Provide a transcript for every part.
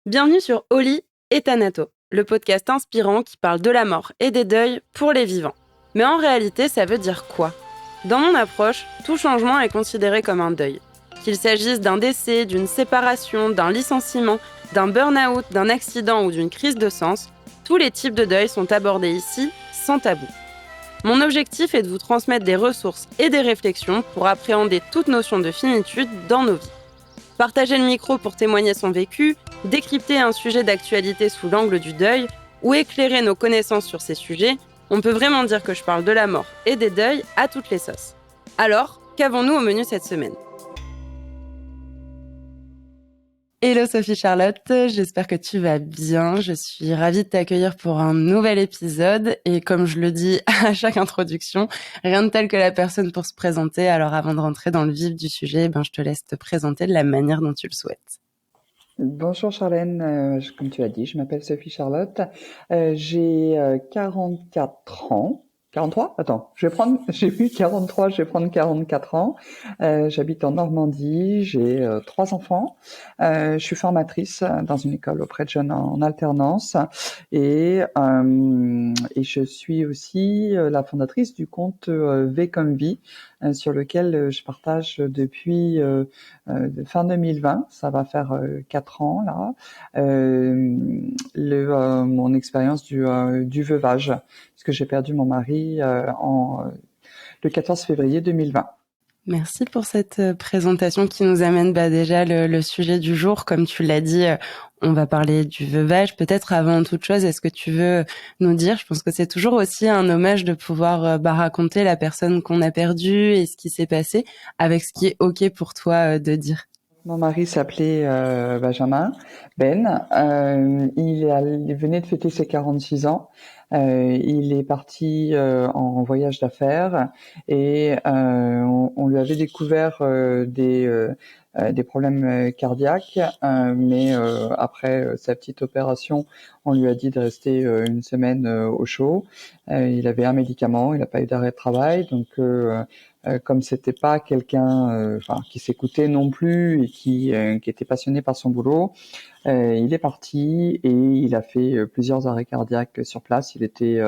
Bienvenue sur Oli et Thanato, le podcast inspirant qui parle de la mort et des deuils pour les vivants. Mais en réalité, ça veut dire quoi ? Dans mon approche, tout changement est considéré comme un deuil. Qu'il s'agisse d'un décès, d'une séparation, d'un licenciement, d'un burn-out, d'un accident ou d'une crise de sens, tous les types de deuil sont abordés ici sans tabou. Mon objectif est de vous transmettre des ressources et des réflexions pour appréhender toute notion de finitude dans nos vies. Partager le micro pour témoigner son vécu, décrypter un sujet d'actualité sous l'angle du deuil ou éclairer nos connaissances sur ces sujets, on peut vraiment dire que je parle de la mort et des deuils à toutes les sauces. Alors, qu'avons-nous au menu cette semaine ? Hello Sophie Charlotte, j'espère que tu vas bien. Je suis ravie de t'accueillir pour un nouvel épisode et comme je le dis à chaque introduction, rien de tel que la personne pour se présenter. Alors avant de rentrer dans le vif du sujet, je te laisse te présenter de la manière dont tu le souhaites. Bonjour Charlène, comme tu as dit, je m'appelle Sophie Charlotte, j'ai 44 ans. 43? Attends, j'ai eu 43, je vais prendre 44 ans. J'habite en Normandie, j'ai 3 enfants. Je suis formatrice dans une école auprès de jeunes en alternance et je suis aussi la fondatrice du compte V comme Vie, sur lequel je partage depuis fin 2020, ça va faire 4 ans là, mon expérience du veuvage, parce que j'ai perdu mon mari le 14 février 2020. Merci pour cette présentation qui nous amène déjà le sujet du jour. Comme tu l'as dit, on va parler du veuvage. Peut-être avant toute chose, est-ce que tu veux nous dire, je pense que c'est toujours aussi un hommage de pouvoir raconter la personne qu'on a perdue et ce qui s'est passé, avec ce qui est OK pour toi de dire. Mon mari s'appelait Benjamin Ben. Il venait de fêter ses 46 ans. Il est parti en voyage d'affaires et on lui avait découvert des problèmes cardiaques, mais après sa petite opération, on lui a dit de rester une semaine au chaud. Il avait un médicament, il n'a pas eu d'arrêt de travail, donc comme c'était pas quelqu'un qui s'écoutait non plus et qui était passionné par son boulot, il est parti et il a fait plusieurs arrêts cardiaques sur place. Il était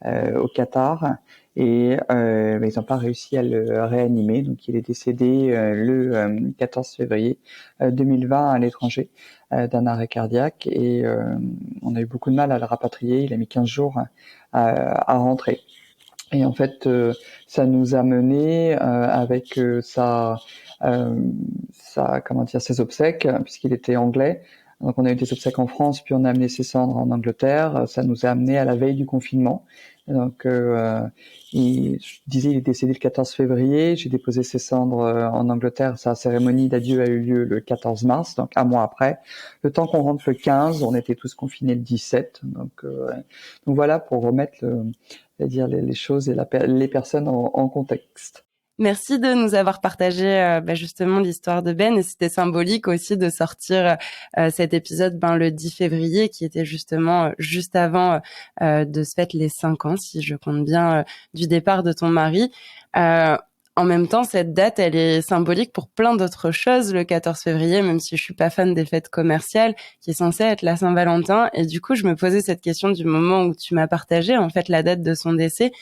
au Qatar et ils n'ont pas réussi à le réanimer, donc il est décédé le 14 février 2020 à l'étranger d'un arrêt cardiaque et on a eu beaucoup de mal à le rapatrier. Il a mis 15 jours à rentrer. Et en fait, ça nous a mené avec ses obsèques, puisqu'il était anglais. Donc on a eu des obsèques en France, puis on a amené ses cendres en Angleterre. Ça nous a amené à la veille du confinement. Et donc je disais, il est décédé le 14 février. J'ai déposé ses cendres en Angleterre. Sa cérémonie d'adieu a eu lieu le 14 mars, donc un mois après. Le temps qu'on rentre le 15, on était tous confinés le 17. Donc voilà pour remettre c'est-à-dire les choses et les personnes en contexte. Merci de nous avoir partagé justement l'histoire de Ben et c'était symbolique aussi de sortir cet épisode le 10 février qui était justement juste avant de se fêter les 5 ans, si je compte bien, du départ de ton mari. En même temps, cette date, elle est symbolique pour plein d'autres choses, le 14 février, même si je suis pas fan des fêtes commerciales, qui est censée être la Saint-Valentin. Et du coup, je me posais cette question du moment où tu m'as partagé, en fait, la date de son décès.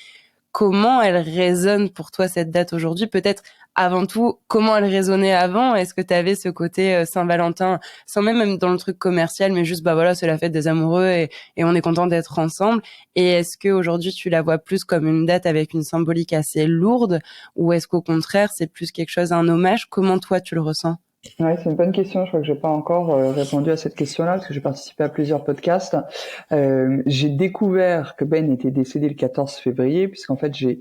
Comment elle résonne pour toi cette date aujourd'hui ? Peut-être avant tout, comment elle résonnait avant ? Est-ce que tu avais ce côté Saint-Valentin, sans même dans le truc commercial, mais juste voilà, c'est la fête des amoureux et on est content d'être ensemble. Et est-ce que aujourd'hui tu la vois plus comme une date avec une symbolique assez lourde, ou est-ce qu'au contraire c'est plus quelque chose, un hommage ? Comment toi tu le ressens ? Ouais, c'est une bonne question. Je crois que j'ai pas encore répondu à cette question-là parce que j'ai participé à plusieurs podcasts. J'ai découvert que Ben était décédé le 14 février puisqu'en fait j'ai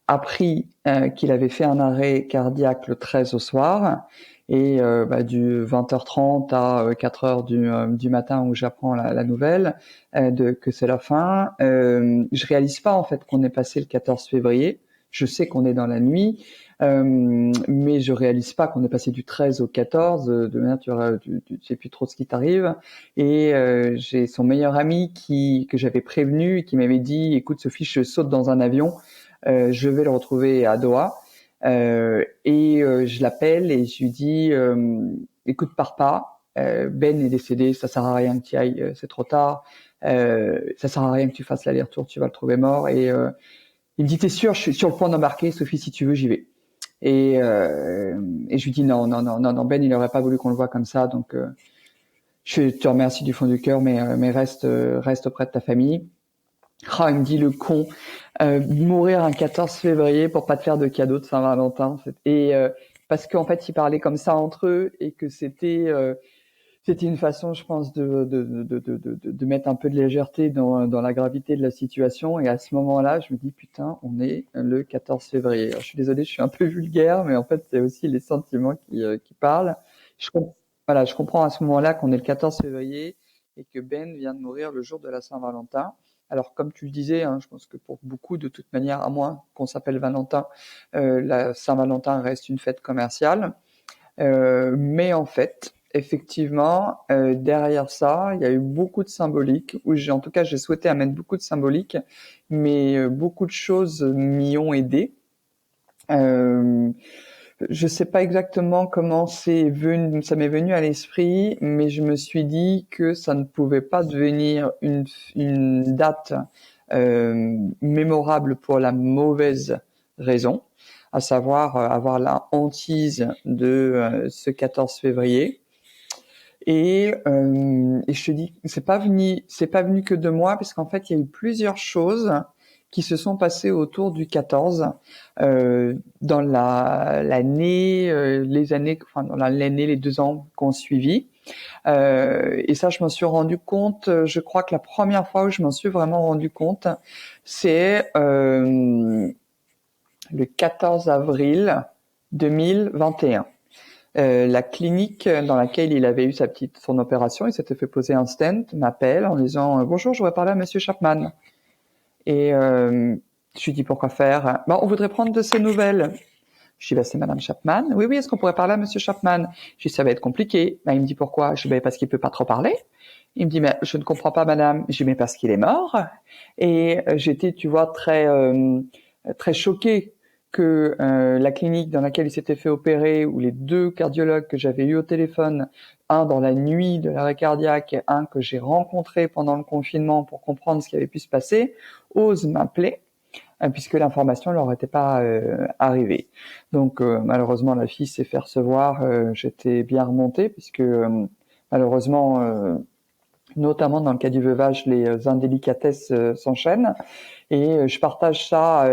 appris qu'il avait fait un arrêt cardiaque le 13 au soir et du 20h30 à 4h du matin où j'apprends la nouvelle que c'est la fin. Je réalise pas en fait qu'on est passé le 14 février. Je sais qu'on est dans la nuit. Mais je réalise pas qu'on est passé du 13 au 14, de manière tu sais plus trop ce qui t'arrive. Et j'ai son meilleur ami que j'avais prévenu, qui m'avait dit, écoute Sophie, je saute dans un avion, je vais le retrouver à Doha. Je l'appelle et je lui dis, écoute, pars pas. Ben est décédé, ça sert à rien que tu y ailles, c'est trop tard. Ça sert à rien que tu fasses l'aller-retour, tu vas le trouver mort. Et il me dit, t'es sûr, je suis sur le point d'embarquer, Sophie, si tu veux, j'y vais. Et je lui dis non, Ben, il aurait pas voulu qu'on le voit comme ça, donc je te remercie du fond du cœur, mais reste auprès de ta famille. Ah, il me dit le con, mourir un 14 février pour pas te faire de cadeau de Saint-Valentin. Et parce qu'en fait, ils parlaient comme ça entre eux et que c'était une façon, je pense, de mettre un peu de légèreté dans la gravité de la situation. Et à ce moment-là, je me dis, putain, on est le 14 février. Alors, je suis désolée, je suis un peu vulgaire, mais en fait, c'est aussi les sentiments qui parlent. Je, voilà, je comprends à ce moment-là qu'on est le 14 février et que Ben vient de mourir le jour de la Saint-Valentin. Alors, comme tu le disais, hein, je pense que pour beaucoup, de toute manière, à moins qu'on s'appelle Valentin, la Saint-Valentin reste une fête commerciale. Mais en fait, effectivement, derrière ça, il y a eu beaucoup de symbolique, en tout cas, j'ai souhaité amener beaucoup de symbolique, mais beaucoup de choses m'y ont aidé. Je sais pas exactement comment ça m'est venu à l'esprit, mais je me suis dit que ça ne pouvait pas devenir une date mémorable pour la mauvaise raison, à savoir avoir la hantise de ce 14 février. Et je te dis, c'est pas venu que de moi, parce qu'en fait, il y a eu plusieurs choses qui se sont passées autour du 14 dans l'année, les 2 ans qu'on suivi. Et ça, je m'en suis rendu compte. Je crois que la première fois où je m'en suis vraiment rendu compte, c'est le 14 avril 2021. La clinique dans laquelle il avait eu son opération, il s'était fait poser un stent, m'appelle en disant bonjour, je voudrais parler à Monsieur Chapman. Et je lui dis pourquoi faire? On voudrait prendre de ses nouvelles. Je dis c'est Madame Chapman. Oui, est-ce qu'on pourrait parler à Monsieur Chapman? Je dis ça va être compliqué. Il me dit pourquoi? Je dis parce qu'il peut pas trop parler. Il me dit mais je ne comprends pas Madame. Je dis mais parce qu'il est mort. Et j'étais, tu vois, très choquée que la clinique dans laquelle il s'était fait opérer, ou les 2 cardiologues que j'avais eu au téléphone, un dans la nuit de l'arrêt cardiaque et un que j'ai rencontré pendant le confinement pour comprendre ce qui avait pu se passer, osent m'appeler, puisque l'information leur était pas arrivée. Donc malheureusement la fille s'est fait recevoir, j'étais bien remontée, puisque malheureusement notamment dans le cas du veuvage, les indélicatesses s'enchaînent. Et je partage ça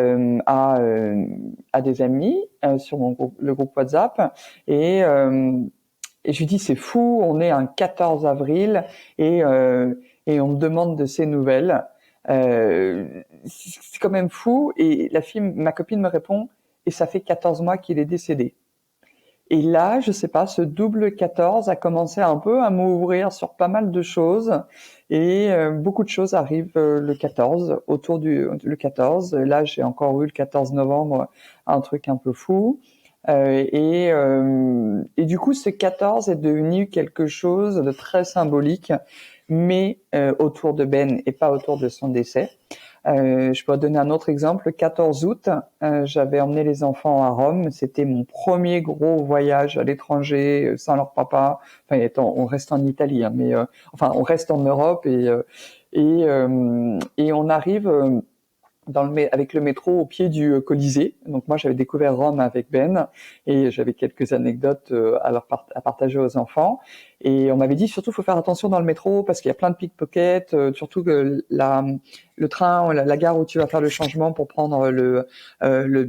à des amis sur le groupe WhatsApp. Et je lui dis, c'est fou, on est un 14 avril et on me demande de ses nouvelles. C'est quand même fou. Et ma copine me répond, et ça fait 14 mois qu'il est décédé. Et là, je sais pas, ce double 14 a commencé un peu à m'ouvrir sur pas mal de choses. Et beaucoup de choses arrivent le 14, le 14. Là, j'ai encore eu le 14 novembre, un truc un peu fou. Et du coup, ce 14 est devenu quelque chose de très symbolique, mais autour de Ben et pas autour de son décès. Je peux donner un autre exemple. Le 14 août, j'avais emmené les enfants à Rome. C'était mon premier gros voyage à l'étranger sans leur papa. Enfin, on reste en Italie, hein, mais on reste en Europe et on arrive avec le métro au pied du Colisée. Donc moi, j'avais découvert Rome avec Ben et j'avais quelques anecdotes à partager aux enfants. Et on m'avait dit surtout, faut faire attention dans le métro parce qu'il y a plein de pickpockets, surtout que le train, la gare où tu vas faire le changement pour prendre le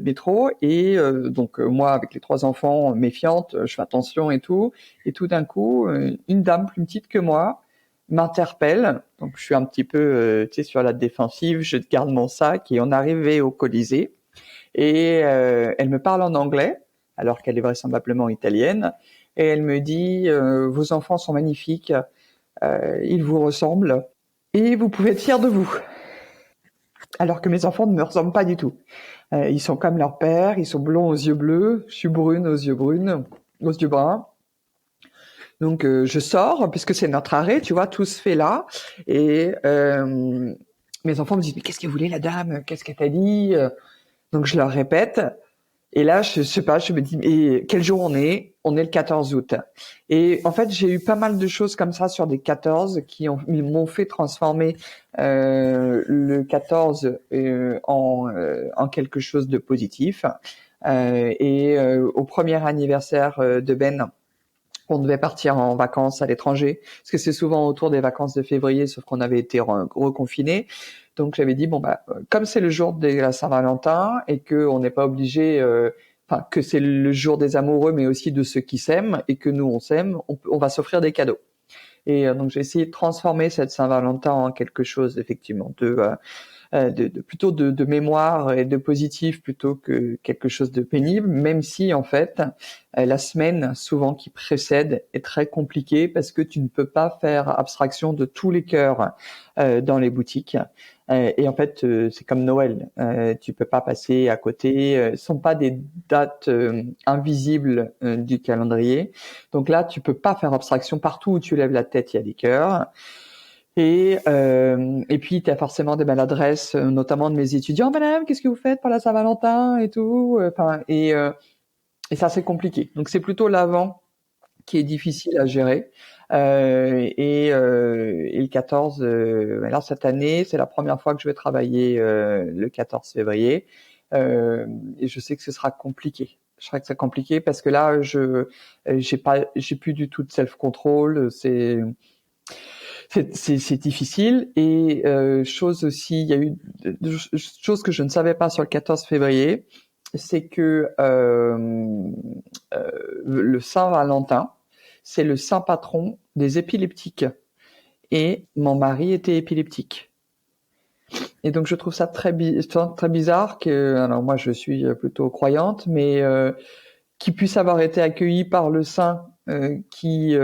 métro. Et donc moi, avec les 3 enfants méfiante, je fais attention et tout. Et tout d'un coup, une dame plus petite que moi m'interpelle, donc je suis un petit peu sur la défensive, je garde mon sac et on arrivait au Colisée et elle me parle en anglais alors qu'elle est vraisemblablement italienne et elle me dit vos enfants sont magnifiques, ils vous ressemblent et vous pouvez être fiers de vous. Alors que mes enfants ne me ressemblent pas du tout. Ils sont comme leur père, ils sont blonds aux yeux bleus, je suis brune aux yeux bruns, aux yeux bruns. Donc je sors puisque c'est notre arrêt, tu vois, tout se fait là. Et mes enfants me disent mais qu'est-ce que voulait la dame? Qu'est-ce qu'elle t'a dit? Donc je leur répète Et là, je sais pas, je me dis, mais quel jour on est? On est le 14 août. Et en fait, j'ai eu pas mal de choses comme ça sur des 14 qui m'ont fait transformer le 14 en quelque chose de positif. Au premier anniversaire de Ben, on devait partir en vacances à l'étranger, parce que c'est souvent autour des vacances de février, sauf qu'on avait été reconfinés. Donc j'avais dit, bon bah, comme c'est le jour de la Saint-Valentin et que on n'est pas obligé, enfin que c'est le jour des amoureux, mais aussi de ceux qui s'aiment et que nous on s'aime, on va s'offrir des cadeaux. Et donc j'ai essayé de transformer cette Saint-Valentin en quelque chose effectivement plutôt de mémoire et de positif plutôt que quelque chose de pénible, même si en fait la semaine souvent qui précède est très compliquée parce que tu ne peux pas faire abstraction de tous les cœurs dans les boutiques. Et en fait, c'est comme Noël, tu peux pas passer à côté. Ce sont pas des dates invisibles du calendrier. Donc là, tu peux pas faire abstraction. Partout où tu lèves la tête, il y a des cœurs. Et puis, tu as forcément des maladresses, notamment de mes étudiants. Madame, qu'est-ce que vous faites pour la Saint-Valentin et tout? Et ça, c'est compliqué. Donc, c'est plutôt l'avant qui est difficile à gérer. Et le 14, alors cette année, c'est la première fois que je vais travailler le 14 février. Et je sais que ce sera compliqué. Je sais que c'est compliqué parce que là, j'ai plus du tout de self-control. C'est difficile. Et chose aussi, il y a eu chose que je ne savais pas sur le 14 février, c'est que le Saint-Valentin, c'est le saint patron des épileptiques. Et mon mari était épileptique. Et donc je trouve ça très bizarre que, alors moi je suis plutôt croyante, mais qui puisse avoir été accueilli par le saint qui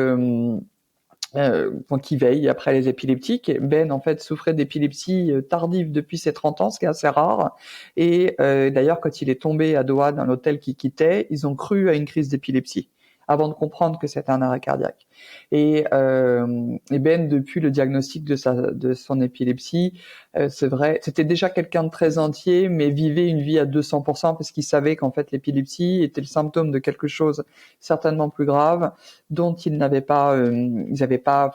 veille après les épileptiques. Ben, en fait, souffrait d'épilepsie tardive depuis ses 30 ans, ce qui est assez rare. Et d'ailleurs, quand il est tombé à Doha dans l'hôtel qu'il quittait, ils ont cru à une crise d'épilepsie avant de comprendre que c'était un arrêt cardiaque. Et Ben, depuis le diagnostic de son épilepsie, c'est vrai, c'était déjà quelqu'un de très entier, mais vivait une vie à 200% parce qu'il savait qu'en fait l'épilepsie était le symptôme de quelque chose certainement plus grave, dont ils n'avaient pas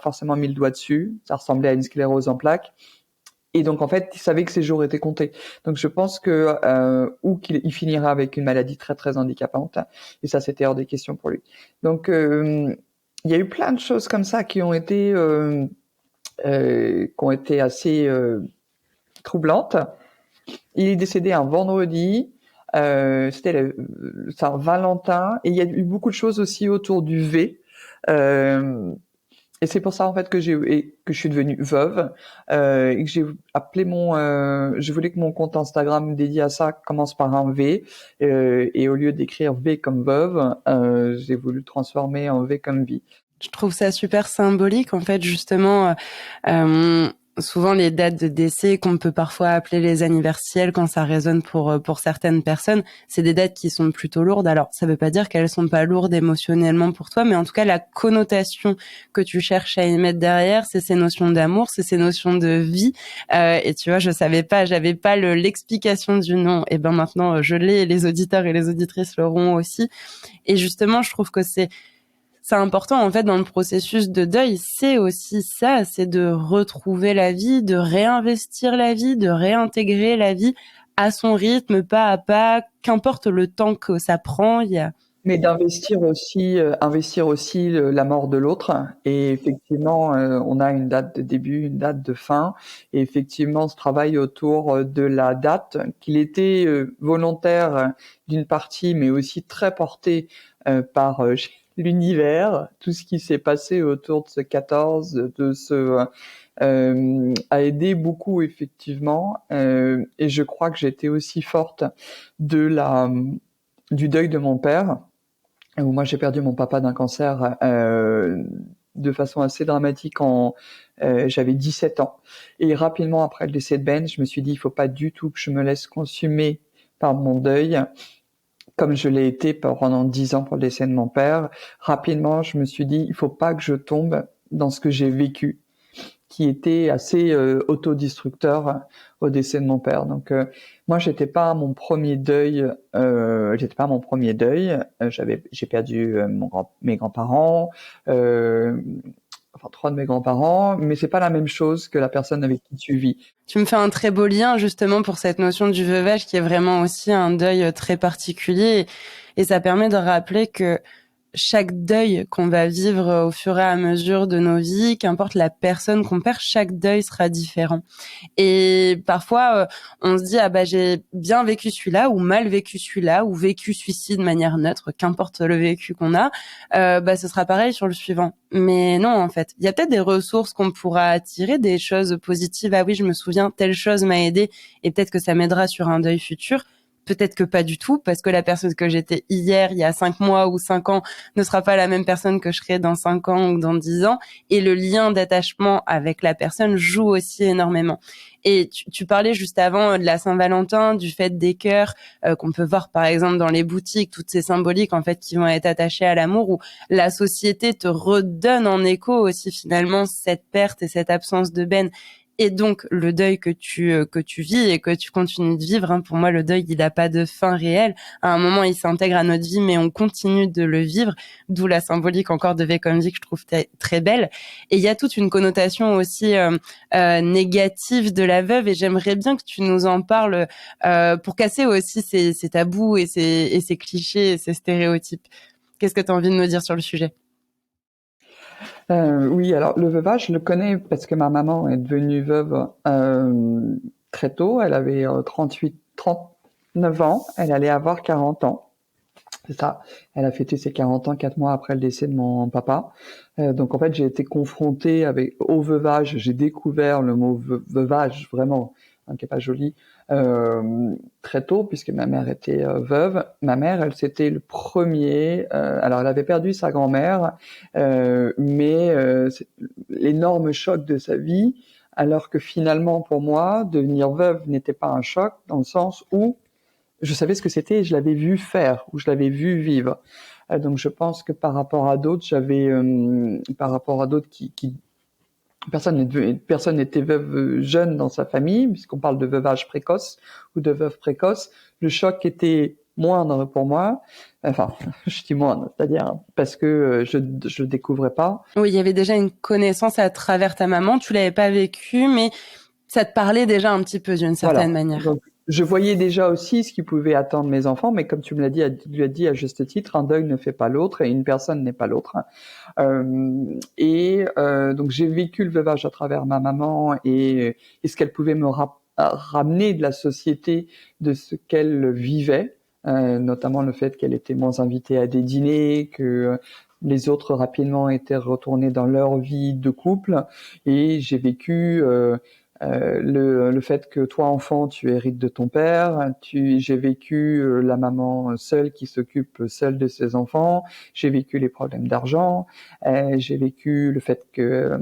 forcément mis le doigt dessus. Ça ressemblait à une sclérose en plaques. Et donc en fait, il savait que ses jours étaient comptés. Donc je pense que ou qu'il finira avec une maladie très très handicapante. Et ça, c'était hors des questions pour lui. Donc il y a eu plein de choses comme ça qui ont été assez troublantes. Il est décédé un vendredi. C'était le Saint-Valentin. Et il y a eu beaucoup de choses aussi autour du V. Et c'est pour ça en fait que je suis devenue veuve et que j'ai appelé je voulais que mon compte Instagram dédié à ça commence par un V et au lieu d'écrire V comme veuve, j'ai voulu le transformer en V comme vie. Je trouve ça super symbolique, en fait, justement. Souvent, les dates de décès qu'on peut parfois appeler les anniversaires quand ça résonne pour certaines personnes, c'est des dates qui sont plutôt lourdes. Alors, ça veut pas dire qu'elles sont pas lourdes émotionnellement pour toi, mais en tout cas, la connotation que tu cherches à y mettre derrière, c'est ces notions d'amour, c'est ces notions de vie. Et tu vois, je savais pas, j'avais pas l'explication du nom. Et ben maintenant, je l'ai, et les auditeurs et les auditrices l'auront aussi. Et justement, je trouve que c'est important, en fait, dans le processus de deuil, c'est aussi ça, c'est de retrouver la vie, de réinvestir la vie, de réintégrer la vie à son rythme, pas à pas, qu'importe le temps que ça prend. Mais d'investir aussi, la mort de l'autre. Et effectivement, on a une date de début, une date de fin. Et effectivement, ce travail autour de la date, qu'il était volontaire d'une partie, mais aussi très porté par l'univers, tout ce qui s'est passé autour de ce 14, a aidé beaucoup effectivement. Et je crois que j'étais aussi forte du deuil de mon père, où moi j'ai perdu mon papa d'un cancer de façon assez dramatique j'avais 17 ans. Et rapidement après le décès de Ben, je me suis dit il faut pas du tout que je me laisse consumer par mon deuil, comme je l'ai été pendant 10 ans pour le décès de mon père. Rapidement, je me suis dit il faut pas que je tombe dans ce que j'ai vécu. qui était assez autodestructeur au décès de mon père. Donc moi j'étais pas à mon premier deuil. J'ai perdu mes grands-parents, enfin 3 de mes grands-parents, mais c'est pas la même chose que la personne avec qui tu vis. Tu me fais un très beau lien justement pour cette notion du veuvage qui est vraiment aussi un deuil très particulier et ça permet de rappeler que chaque deuil qu'on va vivre au fur et à mesure de nos vies, qu'importe la personne qu'on perd, chaque deuil sera différent. Et parfois, on se dit ah bah j'ai bien vécu celui-là ou mal vécu celui-là ou vécu celui-ci de manière neutre, qu'importe le vécu qu'on a, bah ce sera pareil sur le suivant. Mais non, en fait, il y a peut-être des ressources qu'on pourra tirer, des choses positives. Ah oui, je me souviens, telle chose m'a aidé et peut-être que ça m'aidera sur un deuil futur. Peut-être que pas du tout, parce que la personne que j'étais hier, il y a 5 mois ou 5 ans, ne sera pas la même personne que je serai dans 5 ans ou dans 10 ans. Et le lien d'attachement avec la personne joue aussi énormément. Et tu parlais juste avant de la Saint-Valentin, du fait des cœurs qu'on peut voir par exemple dans les boutiques, toutes ces symboliques en fait qui vont être attachées à l'amour, où la société te redonne en écho aussi finalement cette perte et cette absence de Ben. Et donc le deuil que tu vis et que tu continues de vivre, hein, pour moi le deuil il n'a pas de fin réelle. À un moment il s'intègre à notre vie, mais on continue de le vivre. D'où la symbolique encore de Vekomzi que je trouve très belle. Et il y a toute une connotation aussi négative de la veuve. Et j'aimerais bien que tu nous en parles pour casser aussi ces tabous et ces clichés et ces stéréotypes. Qu'est-ce que tu as envie de nous dire sur le sujet? Oui, alors le veuvage, je le connais parce que ma maman est devenue veuve très tôt. Elle avait 39 ans. Elle allait avoir 40 ans. C'est ça. Elle a fêté ses 40 ans 4 mois après le décès de mon papa. Donc en fait, j'ai été confrontée au veuvage. J'ai découvert le mot veuvage vraiment, hein, qui est pas joli, très tôt puisque ma mère était veuve. Ma mère, elle c'était le premier. Alors elle avait perdu sa grand-mère, mais c'est l'énorme choc de sa vie. Alors que finalement, pour moi, devenir veuve n'était pas un choc dans le sens où je savais ce que c'était et je l'avais vu faire ou je l'avais vu vivre. Donc je pense que par rapport à d'autres, par rapport à d'autres qui personne n'était veuve jeune dans sa famille, puisqu'on parle de veuvage précoce ou de veuve précoce, le choc était moindre pour moi. Enfin, je dis moindre, c'est-à-dire parce que je découvrais pas. Oui, il y avait déjà une connaissance à travers ta maman. Tu l'avais pas vécu, mais ça te parlait déjà un petit peu d'une certaine Voilà. manière. Donc, je voyais déjà aussi ce qui pouvait attendre mes enfants, mais comme tu me l'as dit, tu l'as dit à juste titre, un deuil ne fait pas l'autre et une personne n'est pas l'autre. Donc j'ai vécu le veuvage à travers ma maman et ce qu'elle pouvait me ramener de la société, de ce qu'elle vivait, notamment le fait qu'elle était moins invitée à des dîners, que les autres rapidement étaient retournés dans leur vie de couple, et j'ai vécu le fait que toi enfant tu hérites de ton père, j'ai vécu la maman seule qui s'occupe seule de ses enfants, j'ai vécu les problèmes d'argent, j'ai vécu le fait que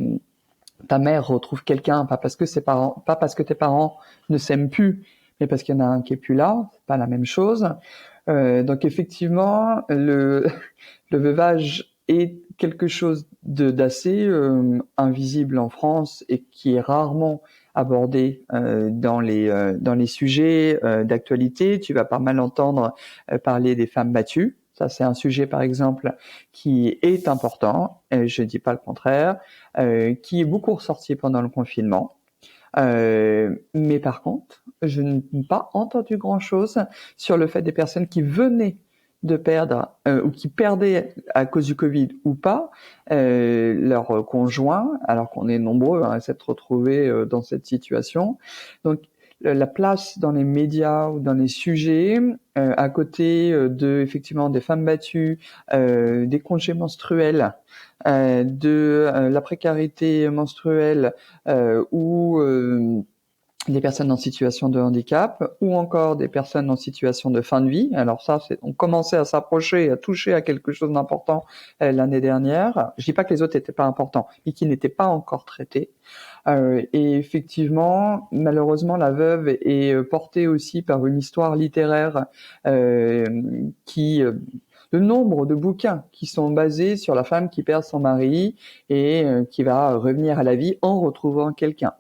ta mère retrouve quelqu'un, pas parce que tes parents ne s'aiment plus, mais parce qu'il y en a un qui est plus là, c'est pas la même chose. Donc effectivement, le veuvage est quelque chose d'assez invisible en France et qui est rarement abordé dans les sujets d'actualité. Tu vas pas mal entendre parler des femmes battues. Ça, c'est un sujet, par exemple, qui est important, je dis pas le contraire, qui est beaucoup ressorti pendant le confinement. Mais par contre, je n'ai pas entendu grand-chose sur le fait des personnes qui venaient de perdre ou qui perdaient à cause du Covid ou pas leur conjoint, alors qu'on est nombreux à s'être retrouvés dans cette situation. Donc la place dans les médias ou dans les sujets, à côté de effectivement des femmes battues, des congés menstruels, de la précarité menstruelle ou des personnes en situation de handicap ou encore des personnes en situation de fin de vie. Alors ça, on commençait à s'approcher, à toucher à quelque chose d'important l'année dernière. Je dis pas que les autres n'étaient pas importants, mais qui n'étaient pas encore traités. Et effectivement, malheureusement, la veuve est portée aussi par une histoire littéraire qui le nombre de bouquins qui sont basés sur la femme qui perd son mari et qui va revenir à la vie en retrouvant quelqu'un.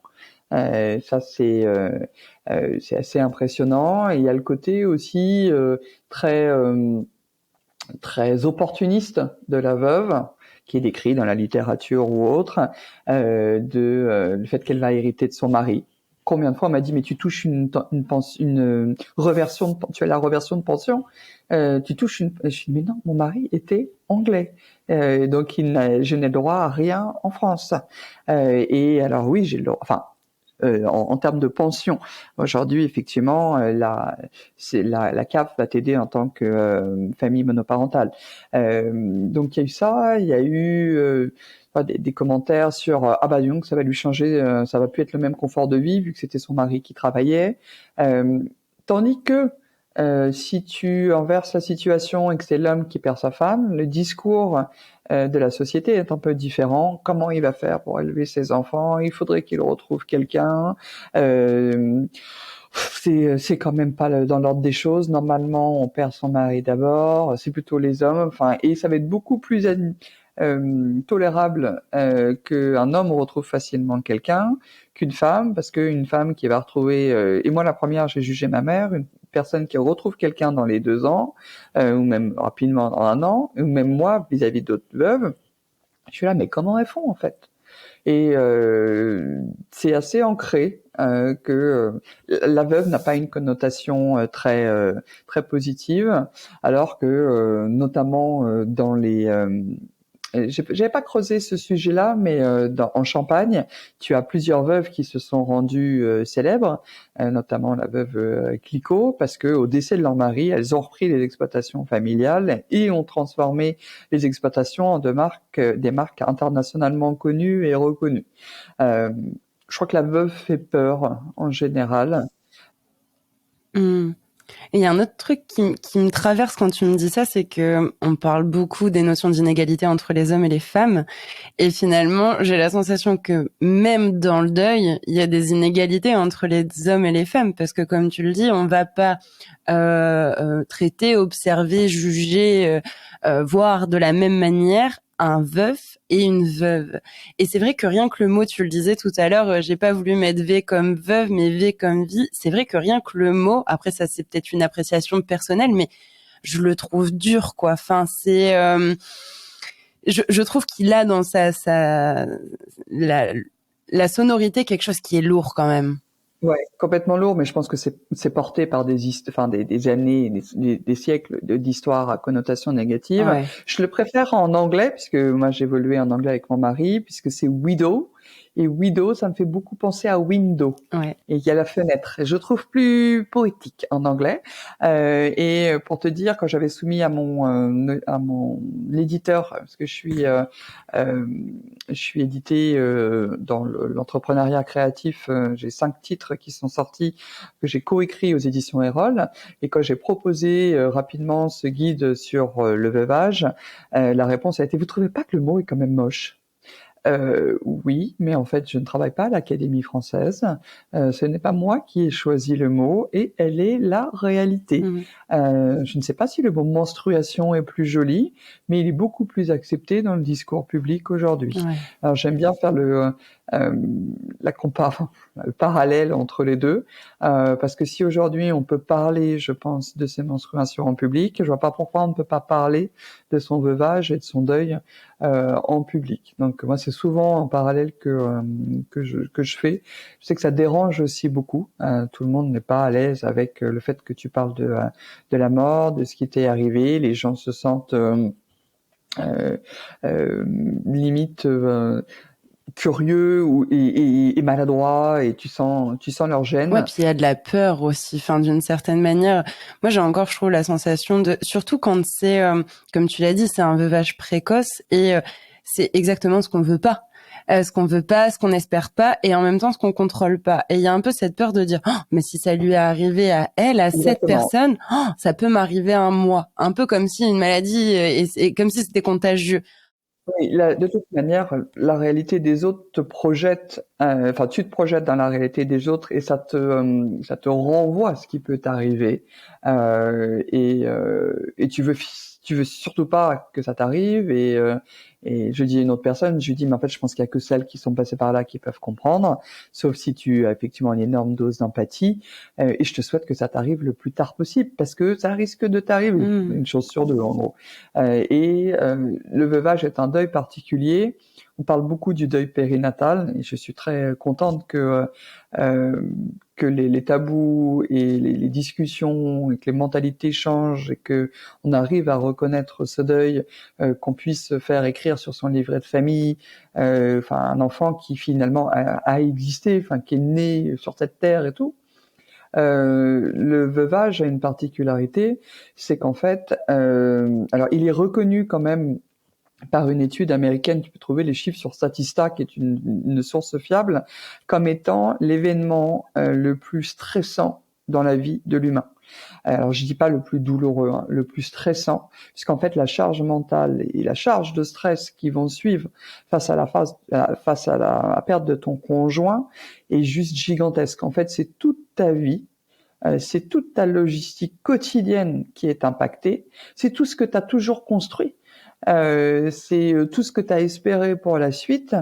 Ça, c'est assez impressionnant. Et il y a le côté aussi très très opportuniste de la veuve, qui est décrit dans la littérature ou autre, le fait qu'elle va hériter de son mari. Combien de fois on m'a dit mais tu touches une reversion, tu as la reversion de pension, tu touches une. Je dis mais non, mon mari était anglais, donc je n'ai droit à rien en France. Et alors oui, j'ai le droit. Enfin, en termes de pension. Aujourd'hui, effectivement, la CAF va t'aider en tant que famille monoparentale. Donc il y a eu ça, il y a eu des commentaires sur ah bah donc ça va lui changer, ça va plus être le même confort de vie vu que c'était son mari qui travaillait. Tandis que si tu inverses la situation et que c'est l'homme qui perd sa femme, le discours de la société est un peu différent. Comment il va faire pour élever ses enfants? Il faudrait qu'il retrouve quelqu'un. C'est quand même pas dans l'ordre des choses. Normalement, on perd son mari d'abord. C'est plutôt les hommes. Enfin, et ça va être beaucoup plus tolérable qu'un homme retrouve facilement quelqu'un qu'une femme, parce qu'une femme qui va retrouver et moi la première j'ai jugé ma mère, une personne qui retrouve quelqu'un dans les 2 ans ou même rapidement dans 1 an, ou même moi vis-à-vis d'autres veuves, je suis là mais comment elles font en fait? Et c'est assez ancré que la veuve n'a pas une connotation très positive, alors que notamment dans les j'avais pas creusé ce sujet-là, mais en Champagne, tu as plusieurs veuves qui se sont rendues célèbres, notamment la veuve Clicquot, parce que au décès de leur mari, elles ont repris les exploitations familiales et ont transformé les exploitations en des marques internationalement connues et reconnues. Je crois que la veuve fait peur en général. Et il y a un autre truc qui me traverse quand tu me dis ça, c'est que on parle beaucoup des notions d'inégalité entre les hommes et les femmes. Et finalement, j'ai la sensation que même dans le deuil, il y a des inégalités entre les hommes et les femmes. Parce que comme tu le dis, on va pas traiter, observer, juger, voir de la même manière un veuf et une veuve. Et c'est vrai que rien que le mot, tu le disais tout à l'heure, j'ai pas voulu mettre V comme veuve, mais V comme vie. C'est vrai que rien que le mot, après ça c'est peut-être une appréciation personnelle, mais je le trouve dur, quoi. Enfin, c'est, je trouve qu'il a dans la sonorité quelque chose qui est lourd quand même. Ouais, complètement lourd, mais je pense que c'est porté par des années, des siècles d'histoire à connotation négative. Ouais. Je le préfère en anglais, puisque moi j'ai évolué en anglais avec mon mari, puisque c'est widow. Et widow, ça me fait beaucoup penser à window. Ouais. Et il y a la fenêtre. Et je trouve plus poétique en anglais. Et pour te dire, quand j'avais soumis à mon éditeur, parce que je suis édité dans l'entrepreneuriat créatif, j'ai 5 titres qui sont sortis, que j'ai coécrit aux éditions Erol. Et quand j'ai proposé rapidement ce guide sur le veuvage, la réponse a été: vous trouvez pas que le mot est quand même moche? Oui, mais en fait, je ne travaille pas à l'Académie française. Ce n'est pas moi qui ai choisi le mot et elle est la réalité. Je ne sais pas si le mot menstruation est plus joli, mais il est beaucoup plus accepté dans le discours public aujourd'hui. Ouais. Alors j'aime bien faire le parallèle entre les deux, parce que si aujourd'hui on peut parler, je pense, de ses menstruations en public, je vois pas pourquoi on ne peut pas parler de son veuvage et de son deuil en public. Donc moi c'est souvent un parallèle que je fais. Je sais que ça dérange aussi beaucoup. Tout le monde n'est pas à l'aise avec le fait que tu parles de la mort, de ce qui t'est arrivé. Les gens se sentent limite curieux et maladroits, et tu sens leur gêne. Ouais, puis il y a de la peur aussi, enfin d'une certaine manière. Moi, j'ai encore, je trouve, la sensation de, surtout quand c'est, comme tu l'as dit, c'est un veuvage précoce et c'est exactement ce qu'on veut pas. Ce qu'on veut pas, ce qu'on n'espère pas, et en même temps ce qu'on contrôle pas. Et il y a un peu cette peur de dire, oh, mais si ça lui est arrivé à elle, à Exactement. cette personne, oh, ça peut m'arriver à moi. Un peu comme si une maladie, et comme si c'était contagieux. Oui, de toute manière, la réalité des autres te projette Enfin, tu te projettes dans la réalité des autres et ça te renvoie à ce qui peut t'arriver. Et tu veux surtout pas que ça t'arrive. Et je dis à une autre personne, je lui dis, mais en fait, je pense qu'il y a que celles qui sont passées par là qui peuvent comprendre, sauf si tu as effectivement une énorme dose d'empathie. Et je te souhaite que ça t'arrive le plus tard possible, parce que ça risque de t'arriver, une chose sur deux, en gros. Le veuvage est un deuil particulier. On parle beaucoup du deuil périnatal et je suis très contente que les tabous et les discussions et que les mentalités changent et que on arrive à reconnaître ce deuil, qu'on puisse faire écrire sur son livret de famille, enfin un enfant qui finalement a existé, enfin qui est né sur cette terre et tout. Le veuvage a une particularité, c'est qu'en fait, alors il est reconnu quand même par une étude américaine, tu peux trouver les chiffres sur Statista, qui est une source fiable, comme étant l'événement le plus stressant dans la vie de l'humain. Alors je dis pas le plus douloureux, hein, le plus stressant, puisqu'en fait la charge mentale et la charge de stress qui vont suivre face à la perte de ton conjoint est juste gigantesque. En fait, c'est toute ta vie. C'est toute ta logistique quotidienne qui est impactée. C'est tout ce que tu as toujours construit. C'est tout ce que tu as espéré pour la suite,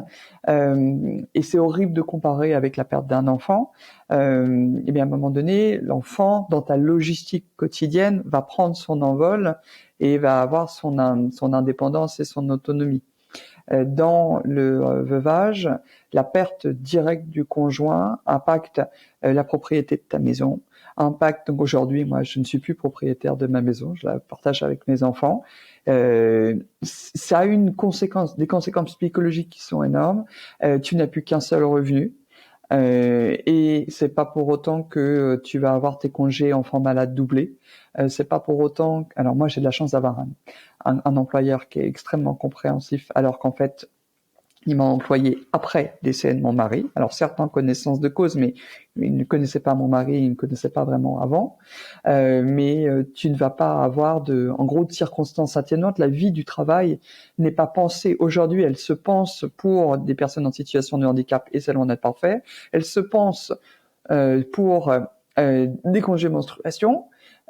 et c'est horrible de comparer avec la perte d'un enfant. Et bien à un moment donné, l'enfant, dans ta logistique quotidienne, va prendre son envol et va avoir son indépendance et son autonomie. Dans le veuvage, la perte directe du conjoint impacte la propriété de ta maison, impacte. Donc aujourd'hui, moi, je ne suis plus propriétaire de ma maison, je la partage avec mes enfants. Ça a des conséquences psychologiques qui sont énormes. Tu n'as plus qu'un seul revenu. Et c'est pas pour autant que tu vas avoir tes congés enfants malades doublés. C'est pas pour autant. Alors moi, j'ai de la chance d'avoir un employeur qui est extrêmement compréhensif, alors qu'en fait, il m'a employé après le décès de mon mari. Alors certes en connaissance de cause, mais il ne connaissait pas mon mari, il ne connaissait pas vraiment avant. Mais tu ne vas pas avoir en gros, de circonstances atténuantes. La vie du travail n'est pas pensée. Aujourd'hui, elle se pense pour des personnes en situation de handicap, et c'est loin d'être parfait. Elle se pense pour des congés menstruation,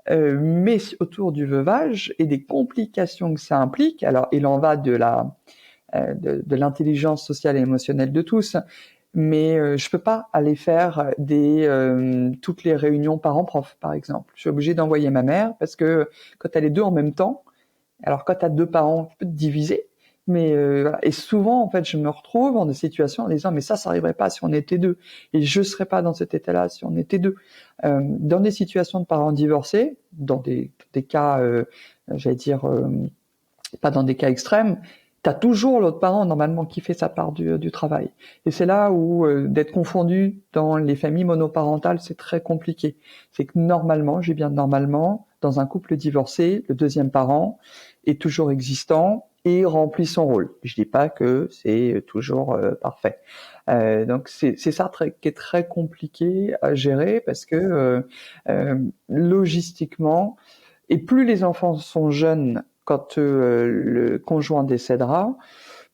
mais autour du veuvage et des complications que ça implique. Alors, il en va de l'intelligence sociale et émotionnelle de tous, mais je peux pas aller faire toutes les réunions parents-prof, par exemple. Je suis obligé d'envoyer ma mère parce que quand t'as les deux en même temps, alors quand t'as deux parents, tu peux te diviser, mais voilà. Et souvent, en fait, je me retrouve dans des situations en disant, mais ça arriverait pas si on était deux, et je serais pas dans cet état-là si on était deux. Dans des situations de parents divorcés, dans des cas, j'allais dire, pas dans des cas extrêmes, t'as toujours l'autre parent normalement qui fait sa part du travail. Et c'est là où d'être confondu dans les familles monoparentales, c'est très compliqué. C'est que normalement, dans un couple divorcé, le deuxième parent est toujours existant et remplit son rôle. Je dis pas que c'est toujours parfait. Donc c'est ça qui est très compliqué à gérer, parce que logistiquement, et plus les enfants sont jeunes quand le conjoint décédera,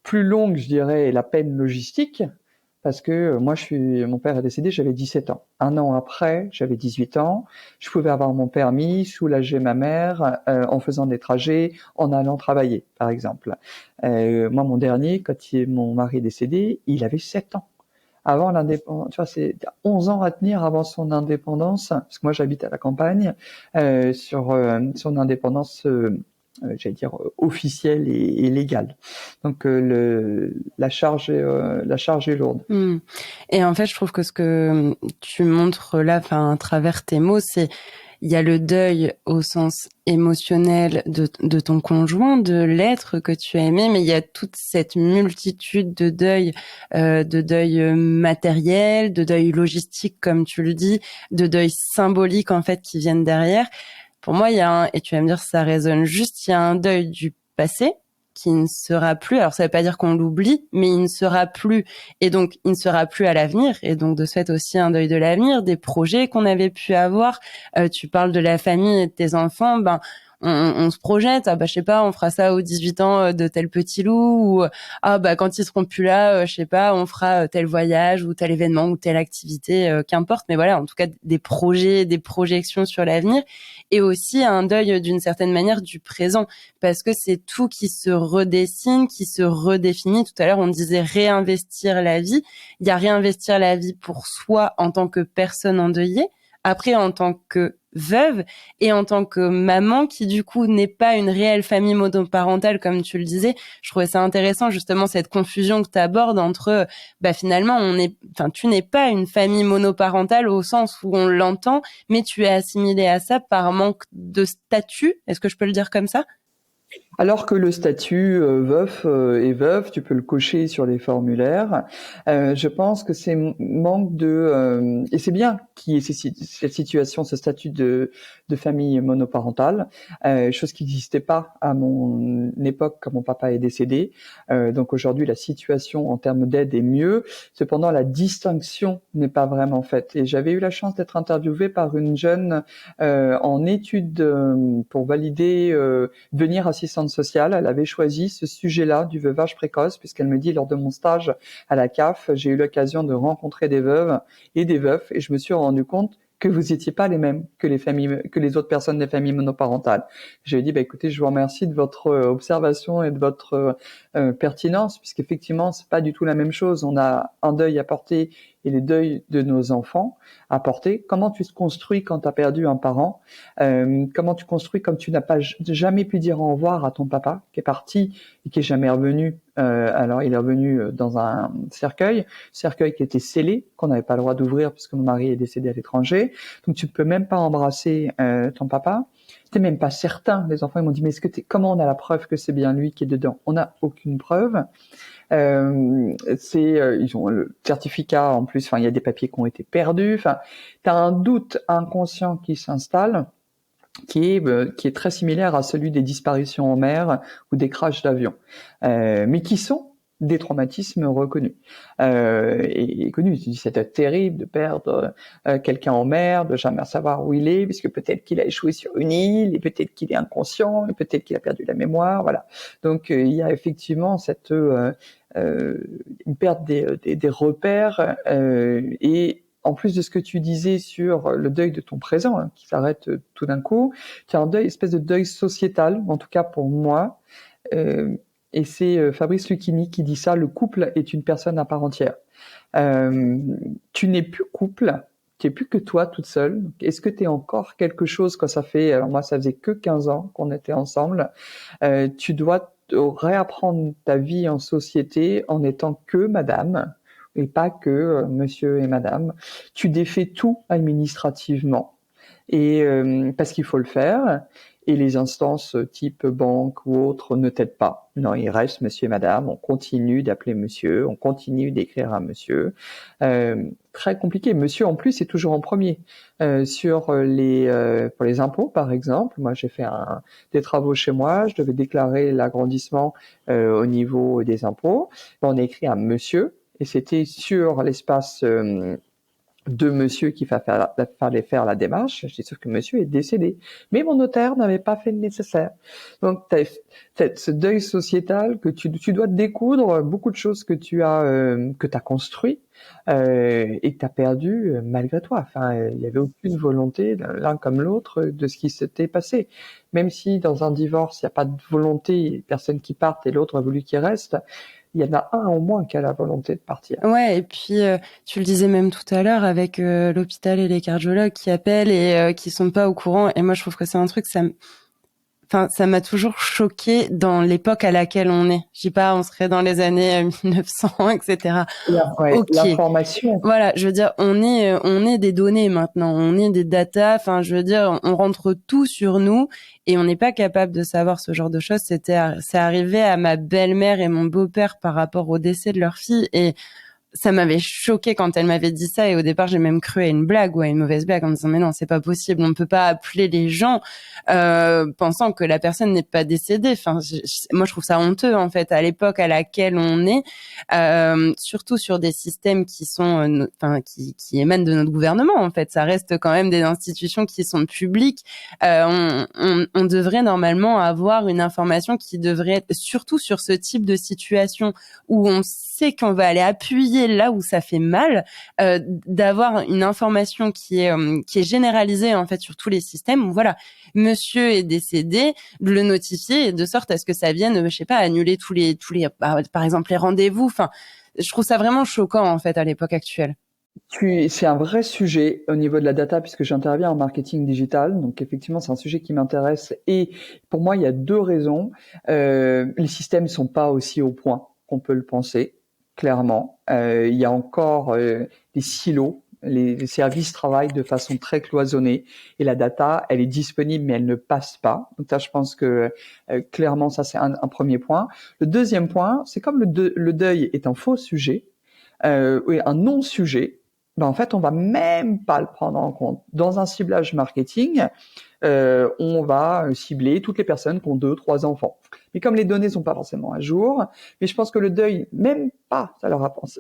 plus longue, je dirais, est la peine logistique, parce que mon père est décédé, j'avais 17 ans. Un an après, j'avais 18 ans. Je pouvais avoir mon permis, soulager ma mère en faisant des trajets, en allant travailler, par exemple. Moi, mon dernier, mon mari est décédé, il avait 7 ans. Avant l'indépendance, tu vois, c'est 11 ans à tenir avant son indépendance, parce que moi j'habite à la campagne, sur son indépendance, j'allais dire officielle et légale. Donc la charge est lourde. Et en fait, je trouve que ce que tu montres là, enfin, à travers tes mots, c'est il y a le deuil au sens émotionnel de ton conjoint, de l'être que tu as aimé, mais il y a toute cette multitude de deuil matériel, de deuil logistique, comme tu le dis, de deuil symbolique, en fait, qui viennent derrière. Pour moi, et tu vas me dire si ça résonne juste, il y a un deuil du passé qui ne sera plus. Alors, ça veut pas dire qu'on l'oublie, mais il ne sera plus. Et donc, il ne sera plus à l'avenir. Et donc, de ce fait aussi un deuil de l'avenir, des projets qu'on avait pu avoir. Tu parles de la famille et de tes enfants. on se projette, je sais pas, on fera ça aux 18 ans de tel petit loup, ou quand ils seront plus là, je sais pas, on fera tel voyage ou tel événement ou telle activité, qu'importe. Mais voilà, en tout cas, des projets, des projections sur l'avenir, et aussi un deuil d'une certaine manière du présent, parce que c'est tout qui se redessine, qui se redéfinit. Tout à l'heure, on disait réinvestir la vie. Il y a réinvestir la vie pour soi en tant que personne endeuillée, après en tant que veuve et en tant que maman qui du coup n'est pas une réelle famille monoparentale comme tu le disais. Je trouvais ça intéressant justement cette confusion que tu abordes entre finalement tu n'es pas une famille monoparentale au sens où on l'entend, mais tu es assimilée à ça par manque de statut. Est-ce que je peux le dire comme ça? Alors que le statut veuf et veuve, tu peux le cocher sur les formulaires. Je pense que c'est manque de et c'est bien qu'il y ait cette situation, ce statut de famille monoparentale, chose qui n'existait pas à mon époque quand mon papa est décédé. Donc aujourd'hui, la situation en termes d'aide est mieux. Cependant, la distinction n'est pas vraiment faite. Et j'avais eu la chance d'être interviewée par une jeune en études pour valider devenir assistante sociale. Elle avait choisi ce sujet-là du veuvage précoce puisqu'elle me dit lors de mon stage à la CAF, j'ai eu l'occasion de rencontrer des veuves et des veufs et je me suis rendu compte que vous n'étiez pas les mêmes que les autres personnes des familles monoparentales. J'ai dit, écoutez, je vous remercie de votre observation et de votre pertinence, puisqu'effectivement, c'est pas du tout la même chose. On a un deuil à porter et les deuils de nos enfants à porter. Comment tu te construis quand tu as perdu un parent? Comment tu construis comme tu n'as pas jamais pu dire au revoir à ton papa qui est parti et qui est jamais revenu. Alors, il est revenu dans un cercueil qui était scellé, qu'on n'avait pas le droit d'ouvrir puisque mon mari est décédé à l'étranger. Donc, tu ne peux même pas embrasser ton papa. T'es même pas certain. Les enfants ils m'ont dit mais comment on a la preuve que c'est bien lui qui est dedans? On n'a aucune preuve. Ils ont le certificat en plus. Enfin, il y a des papiers qui ont été perdus. Enfin, t'as un doute inconscient qui s'installe, qui est très similaire à celui des disparitions en mer ou des crashs d'avion, mais qui sont des traumatismes reconnus et connus. C'est terrible de perdre quelqu'un en mer, de jamais savoir où il est, puisque peut-être qu'il a échoué sur une île, et peut-être qu'il est inconscient, et peut-être qu'il a perdu la mémoire, voilà. Donc il y a effectivement cette une perte des repères et en plus de ce que tu disais sur le deuil de ton présent, qui s'arrête tout d'un coup, tu as un deuil, espèce de deuil sociétal, en tout cas pour moi. Et c'est Fabrice Lucchini qui dit ça, le couple est une personne à part entière. Tu n'es plus couple, tu n'es plus que toi toute seule. Est-ce que tu es encore quelque chose quand ça fait, alors moi ça faisait que 15 ans qu'on était ensemble, tu dois réapprendre ta vie en société en étant que madame, et pas que monsieur et madame. Tu défais tout administrativement et parce qu'il faut le faire et les instances type banque ou autres ne t'aident pas. Non, il reste monsieur et madame, on continue d'appeler monsieur, on continue d'écrire à monsieur. Très compliqué. Monsieur en plus est toujours en premier sur pour les impôts par exemple. Moi j'ai fait des travaux chez moi, je devais déclarer l'agrandissement au niveau des impôts. On a écrit à monsieur. Et c'était sur l'espace de monsieur qu'il fallait faire la démarche. Je dis sauf que monsieur est décédé. Mais mon notaire n'avait pas fait le nécessaire. Donc, t'as ce deuil sociétal que tu dois découdre beaucoup de choses que tu as construit et que tu as perdu malgré toi. Enfin, il y avait aucune volonté l'un comme l'autre de ce qui s'était passé. Même si dans un divorce, il n'y a pas de volonté, personne qui parte et l'autre a voulu qu'il reste, il y en a un au moins qui a la volonté de partir. Ouais, et puis tu le disais même tout à l'heure avec l'hôpital et les cardiologues qui appellent et qui sont pas au courant. Et moi, je trouve que c'est un truc, ça m'a toujours choqué dans l'époque à laquelle on est. Je dis pas, on serait dans les années 1900, etc. Ok. L'information. Voilà, je veux dire, on est des données maintenant, on est des data. Enfin, je veux dire, on rentre tout sur nous et on n'est pas capable de savoir ce genre de choses. C'est arrivé à ma belle-mère et mon beau-père par rapport au décès de leur fille et ça m'avait choqué quand elle m'avait dit ça, et au départ j'ai même cru à une blague ou à une mauvaise blague en me disant mais non, c'est pas possible, on ne peut pas appeler les gens pensant que la personne n'est pas décédée. Enfin, moi je trouve ça honteux en fait à l'époque à laquelle on est, surtout sur des systèmes qui sont, qui émanent de notre gouvernement. En fait, ça reste quand même des institutions qui sont publiques. On devrait normalement avoir une information qui devrait être surtout sur ce type de situation où on sait qu'on va aller appuyer là où ça fait mal, d'avoir une information qui est généralisée en fait sur tous les systèmes où voilà, monsieur est décédé, de le notifier de sorte à ce que ça vienne, je sais pas, annuler tous les par exemple les rendez-vous. Enfin, je trouve ça vraiment choquant en fait à l'époque actuelle. C'est un vrai sujet au niveau de la data puisque j'interviens en marketing digital. Donc effectivement, c'est un sujet qui m'intéresse. Et pour moi, il y a deux raisons. Les systèmes sont pas aussi au point qu'on peut le penser, clairement. Il y a encore des silos. Les services travaillent de façon très cloisonnée et la data, elle est disponible mais elle ne passe pas. Donc ça, je pense que clairement, ça c'est un premier point. Le deuxième point, c'est comme le deuil est un faux sujet, oui, un non-sujet, ben en fait, on va même pas le prendre en compte. Dans un ciblage marketing, on va cibler toutes les personnes qui ont 2, 3 enfants. Mais comme les données sont pas forcément à jour, mais je pense que le deuil, même pas,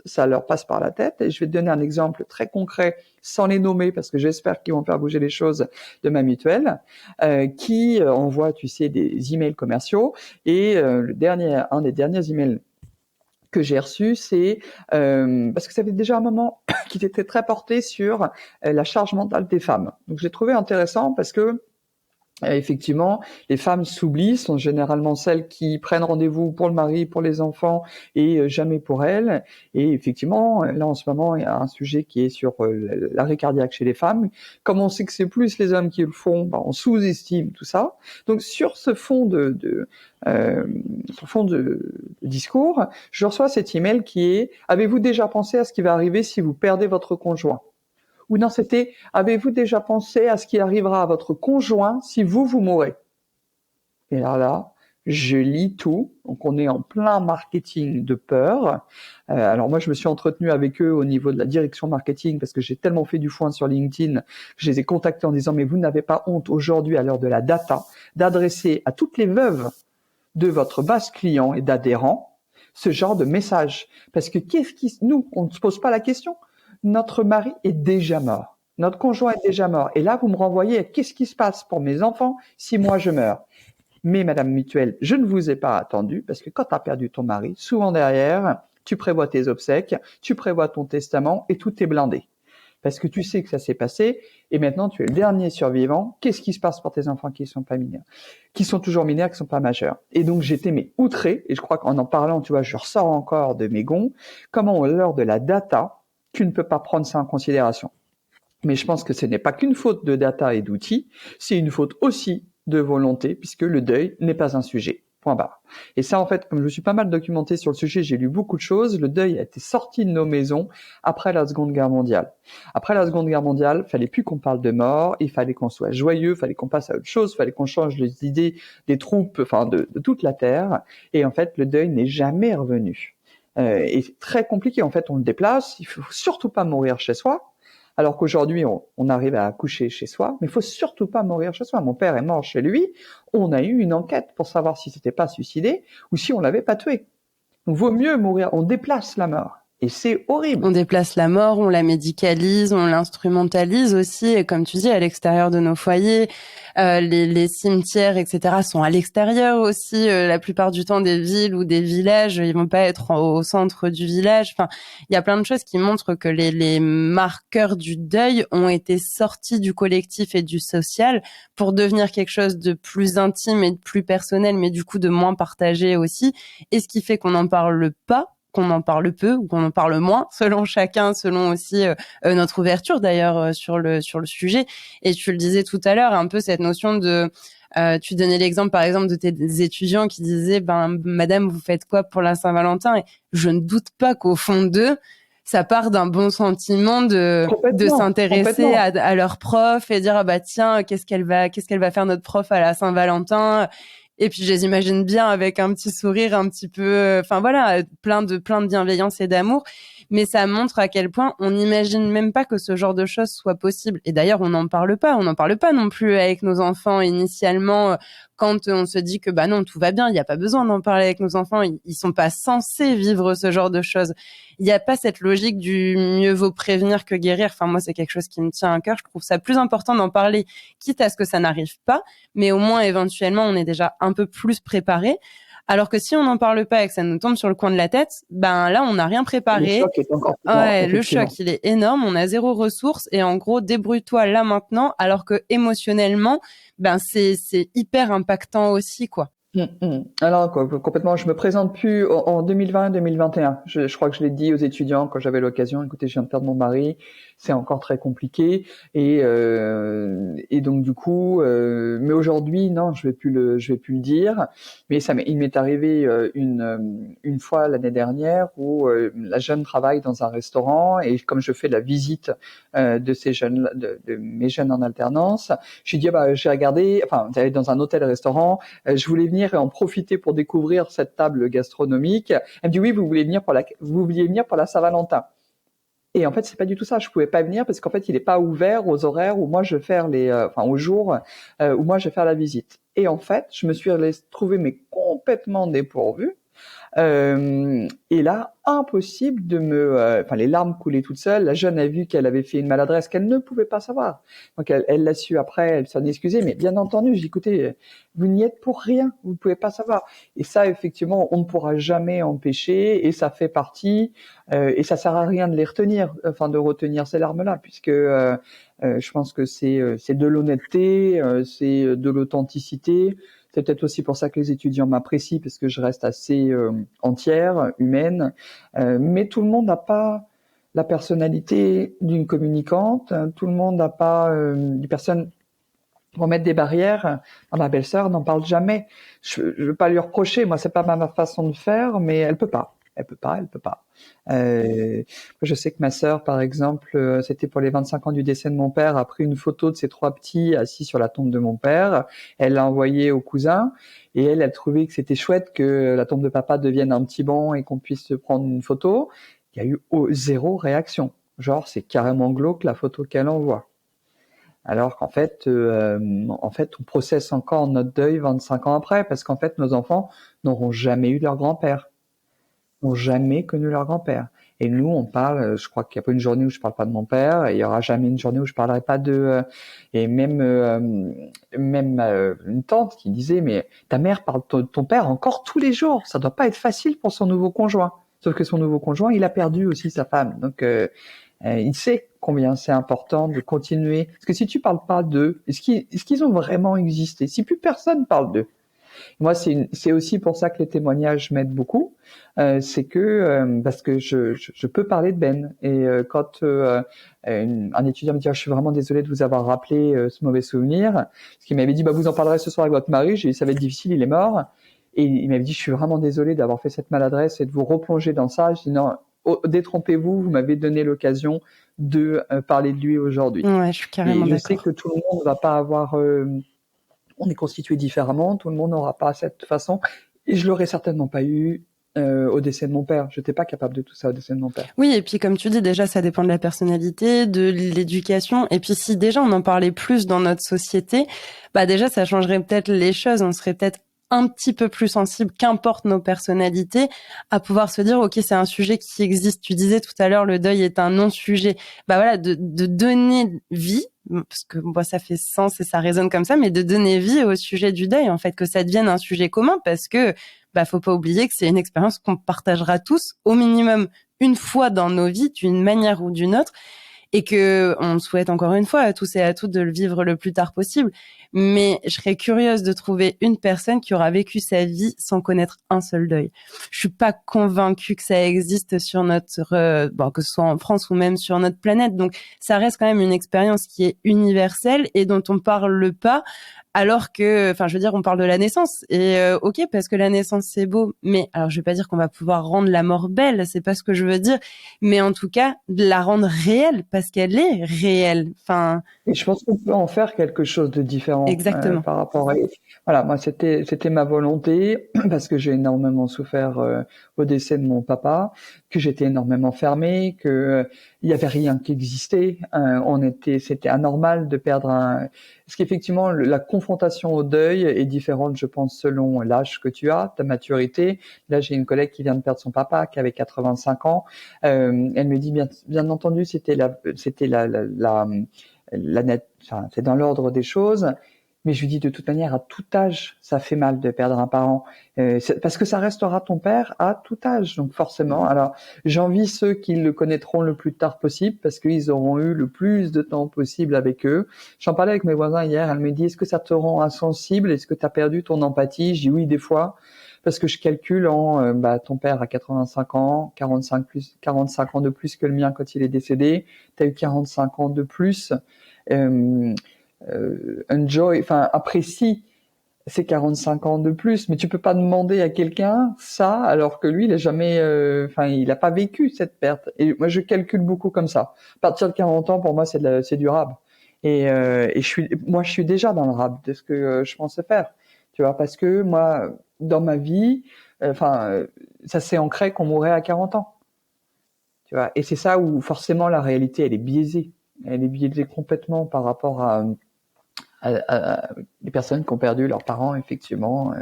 ça leur passe par la tête. Et je vais te donner un exemple très concret, sans les nommer, parce que j'espère qu'ils vont faire bouger les choses de ma mutuelle, qui envoie, tu sais, des emails commerciaux. Et un des derniers emails que j'ai reçu, c'est parce que ça fait déjà un moment qu'il était très porté sur la charge mentale des femmes. Donc j'ai trouvé intéressant parce que effectivement, les femmes s'oublient, sont généralement celles qui prennent rendez-vous pour le mari, pour les enfants et jamais pour elles. Et effectivement, là en ce moment, il y a un sujet qui est sur l'arrêt cardiaque chez les femmes. Comme on sait que c'est plus les hommes qui le font, ben, on sous-estime tout ça. Donc sur ce fond de discours, je reçois cet email qui est: avez-vous déjà pensé à ce qui va arriver si vous perdez votre conjoint? Ou non, c'était: avez-vous déjà pensé à ce qui arrivera à votre conjoint si vous mourrez? Et là, je lis tout. Donc, on est en plein marketing de peur. Alors moi, je me suis entretenu avec eux au niveau de la direction marketing parce que j'ai tellement fait du foin sur LinkedIn que je les ai contactés en disant: mais vous n'avez pas honte aujourd'hui, à l'heure de la data, d'adresser à toutes les veuves de votre base client et d'adhérents ce genre de message? Parce que nous, on ne se pose pas la question. Notre mari est déjà mort. Notre conjoint est déjà mort. Et là, vous me renvoyez à qu'est-ce qui se passe pour mes enfants si moi je meurs? Mais Madame Mutuelle, je ne vous ai pas attendu parce que quand tu as perdu ton mari, souvent derrière, tu prévois tes obsèques, tu prévois ton testament et tout est blindé. Parce que tu sais que ça s'est passé et maintenant tu es le dernier survivant. Qu'est-ce qui se passe pour tes enfants qui sont pas mineurs, qui sont toujours mineurs, qui sont pas majeurs? Et donc j'étais outré, et je crois qu'en parlant, tu vois, je ressors encore de mes gonds. Comment, à l'heure de la data, tu ne peux pas prendre ça en considération? Mais je pense que ce n'est pas qu'une faute de data et d'outils, c'est une faute aussi de volonté, puisque le deuil n'est pas un sujet. Point barre. Et ça, en fait, comme je me suis pas mal documenté sur le sujet, j'ai lu beaucoup de choses, le deuil a été sorti de nos maisons après la Seconde Guerre mondiale. Après la Seconde Guerre mondiale, il fallait plus qu'on parle de mort, il fallait qu'on soit joyeux, il fallait qu'on passe à autre chose, il fallait qu'on change les idées des troupes, enfin de toute la Terre. Et en fait, le deuil n'est jamais revenu. Et c'est très compliqué. En fait, on le déplace, il faut surtout pas mourir chez soi. Alors qu'aujourd'hui, on arrive à accoucher chez soi, mais il faut surtout pas mourir chez soi. Mon père est mort chez lui. On a eu une enquête pour savoir si c'était pas suicidé ou si on l'avait pas tué. Donc, vaut mieux mourir. On déplace la mort. Et c'est horrible. On déplace la mort, on la médicalise, on l'instrumentalise aussi. Et comme tu dis, à l'extérieur de nos foyers, les cimetières, etc., sont à l'extérieur aussi. La plupart du temps, des villes ou des villages, ils vont pas être au centre du village. Enfin, il y a plein de choses qui montrent que les marqueurs du deuil ont été sortis du collectif et du social pour devenir quelque chose de plus intime et de plus personnel, mais du coup de moins partagé aussi. Et ce qui fait qu'on n'en parle pas, qu'on en parle peu ou qu'on en parle moins, selon chacun, selon aussi notre ouverture d'ailleurs sur le sujet. Et tu le disais tout à l'heure, un peu cette notion de tu donnais l'exemple par exemple de tes étudiants qui disaient madame, vous faites quoi pour la Saint-Valentin? Et je ne doute pas qu'au fond d'eux, ça part d'un bon sentiment de s'intéresser à leur prof et dire ah bah tiens, qu'est-ce qu'elle va faire notre prof à la Saint-Valentin? Et puis je les imagine bien avec un petit sourire un petit peu, enfin voilà, plein de bienveillance et d'amour. mais ça montre à quel point on n'imagine même pas que ce genre de choses soit possible. Et d'ailleurs, on n'en parle pas non plus avec nos enfants initialement, quand on se dit que bah non, tout va bien, il n'y a pas besoin d'en parler avec nos enfants, ils sont pas censés vivre ce genre de choses. Il n'y a pas cette logique du mieux vaut prévenir que guérir. Enfin, moi, c'est quelque chose qui me tient à cœur. Je trouve ça plus important d'en parler, quitte à ce que ça n'arrive pas, mais au moins, éventuellement, on est déjà un peu plus préparé. Alors que si on n'en parle pas et que ça nous tombe sur le coin de la tête, ben là, on n'a rien préparé. Le choc est encore plus grand, Ouais, le effectivement. choc, il est énorme. On a zéro ressource et en gros, débrouille-toi là maintenant. Alors que émotionnellement, ben c'est hyper impactant aussi, quoi. Alors quoi, complètement, je me présente plus en 2020-2021. Je crois que je l'ai dit aux étudiants quand j'avais l'occasion. Écoutez, je viens de perdre mon mari, c'est encore très compliqué et donc du coup, mais aujourd'hui non, je vais plus le dire. Mais il m'est arrivé une fois l'année dernière où la jeune travaille dans un restaurant et comme je fais la visite de ces jeunes, de mes jeunes en alternance, je lui dis bah j'ai regardé, enfin vous allez dans un hôtel-restaurant, je voulais venir et en profiter pour découvrir cette table gastronomique. Elle me dit oui, vous vouliez venir pour la Saint-Valentin. Et en fait, c'est pas du tout ça. Je pouvais pas venir parce qu'en fait, il est pas ouvert aux horaires où moi je vais faire aux jours où moi je vais faire la visite. Et en fait, je me suis trouvé mais complètement dépourvue. Et là, impossible de les larmes coulaient toutes seules. La jeune a vu qu'elle avait fait une maladresse qu'elle ne pouvait pas savoir. Donc elle l'a su après, elle s'en est excusée. Mais bien entendu, j'ai dit, écoutez, vous n'y êtes pour rien, vous ne pouvez pas savoir. Et ça, effectivement, on ne pourra jamais empêcher. Et ça fait partie. Et ça sert à rien de les retenir, de retenir ces larmes-là, puisque je pense que c'est de l'honnêteté, c'est de l'authenticité. C'est peut-être aussi pour ça que les étudiants m'apprécient, parce que je reste assez entière, humaine. Mais tout le monde n'a pas la personnalité d'une communicante. Tout le monde n'a pas des personnes qui vont mettre des barrières. Ma belle-sœur n'en parle jamais. Je veux pas lui reprocher. Moi, c'est pas ma façon de faire, mais elle peut pas. Elle peut pas. Je sais que ma sœur, par exemple, c'était pour les 25 ans du décès de mon père, a pris une photo de ses 3 petits assis sur la tombe de mon père. Elle l'a envoyée au cousin et elle trouvait que c'était chouette que la tombe de papa devienne un petit banc et qu'on puisse se prendre une photo. Il y a eu zéro réaction. Genre, c'est carrément glauque la photo qu'elle envoie. Alors qu'en fait, on processe encore notre deuil 25 ans après, parce qu'en fait, nos enfants n'auront jamais eu leur grand-père, n'ont jamais connu leur grand-père. Et nous, on parle, je crois qu'il n'y a pas une journée où je parle pas de mon père, et il y aura jamais une journée où je parlerai pas et même une tante qui disait, mais ta mère parle de ton père encore tous les jours, ça doit pas être facile pour son nouveau conjoint. Sauf que son nouveau conjoint, il a perdu aussi sa femme. Donc, il sait combien c'est important de continuer. Parce que si tu parles pas d'eux, est-ce qu'ils ont vraiment existé? Si plus personne parle d'eux. Moi, c'est aussi pour ça que les témoignages m'aident beaucoup. C'est que parce que je peux parler de Ben. Et quand un étudiant me dit, je suis vraiment désolé de vous avoir rappelé ce mauvais souvenir, parce qu'il m'avait dit, vous en parlerez ce soir avec votre mari. J'ai dit, ça va être difficile, il est mort. Et il m'avait dit, je suis vraiment désolé d'avoir fait cette maladresse et de vous replonger dans ça. Je dis, non, détrompez-vous, vous m'avez donné l'occasion de parler de lui aujourd'hui. Ouais, je suis carrément d'accord. Je sais que tout le monde ne va pas avoir... on est constitué différemment, tout le monde n'aura pas cette façon. Et je l'aurais certainement pas eu au décès de mon père. Je n'étais pas capable de tout ça au décès de mon père. Oui, et puis comme tu dis, déjà, ça dépend de la personnalité, de l'éducation. Et puis si déjà on en parlait plus dans notre société, déjà, ça changerait peut-être les choses. On serait peut-être un petit peu plus sensible, qu'importe nos personnalités, à pouvoir se dire, ok, c'est un sujet qui existe. Tu disais tout à l'heure, le deuil est un non-sujet. De donner vie, parce que ça fait sens et ça résonne comme ça, mais de donner vie au sujet du deuil, en fait, que ça devienne un sujet commun, parce que faut pas oublier que c'est une expérience qu'on partagera tous au minimum une fois dans nos vies, d'une manière ou d'une autre, et que on souhaite encore une fois à tous et à toutes de le vivre le plus tard possible. Mais je serais curieuse de trouver une personne qui aura vécu sa vie sans connaître un seul deuil. Je suis pas convaincue que ça existe sur notre, que ce soit en France ou même sur notre planète. Donc, ça reste quand même une expérience qui est universelle et dont on parle pas. Alors que, on parle de la naissance. Et ok, parce que la naissance, c'est beau. Mais alors, je vais pas dire qu'on va pouvoir rendre la mort belle, c'est pas ce que je veux dire. Mais en tout cas, de la rendre réelle, parce qu'elle est réelle. Et je pense qu'on peut en faire quelque chose de différent. Exactement. Par rapport à... Voilà, moi, c'était ma volonté, parce que j'ai énormément souffert au décès de mon papa, que j'étais énormément fermée, que il y avait rien qui existait. C'était anormal de perdre un. Parce qu'effectivement, la confrontation au deuil est différente, je pense, selon l'âge que tu as, ta maturité. Là, j'ai une collègue qui vient de perdre son papa, qui avait 85 ans. Elle me dit bien entendu, enfin, c'est dans l'ordre des choses. Mais je lui dis de toute manière, à tout âge, ça fait mal de perdre un parent, parce que ça restera ton père à tout âge. Donc forcément, alors j'envie ceux qui le connaîtront le plus tard possible, parce qu'ils auront eu le plus de temps possible avec eux. J'en parlais avec mes voisins hier, elle me dit, est-ce que ça te rend insensible? Est-ce que tu as perdu ton empathie? Je dis oui, des fois, parce que je calcule ton père a 85 ans, 45 ans de plus que le mien quand il est décédé, tu as eu 45 ans de plus. Apprécie ces 45 ans de plus, mais tu peux pas demander à quelqu'un ça alors que lui il a jamais, il a pas vécu cette perte. Et moi je calcule beaucoup comme ça. À partir de 40 ans pour moi c'est du rab. Et je suis déjà dans le rab de ce que je pensais faire. Tu vois, parce que moi dans ma vie, ça s'est ancré qu'on mourrait à 40 ans. Tu vois, et c'est ça où forcément la réalité elle est biaisée. Elle est biaisée complètement par rapport à les personnes qui ont perdu leurs parents, effectivement,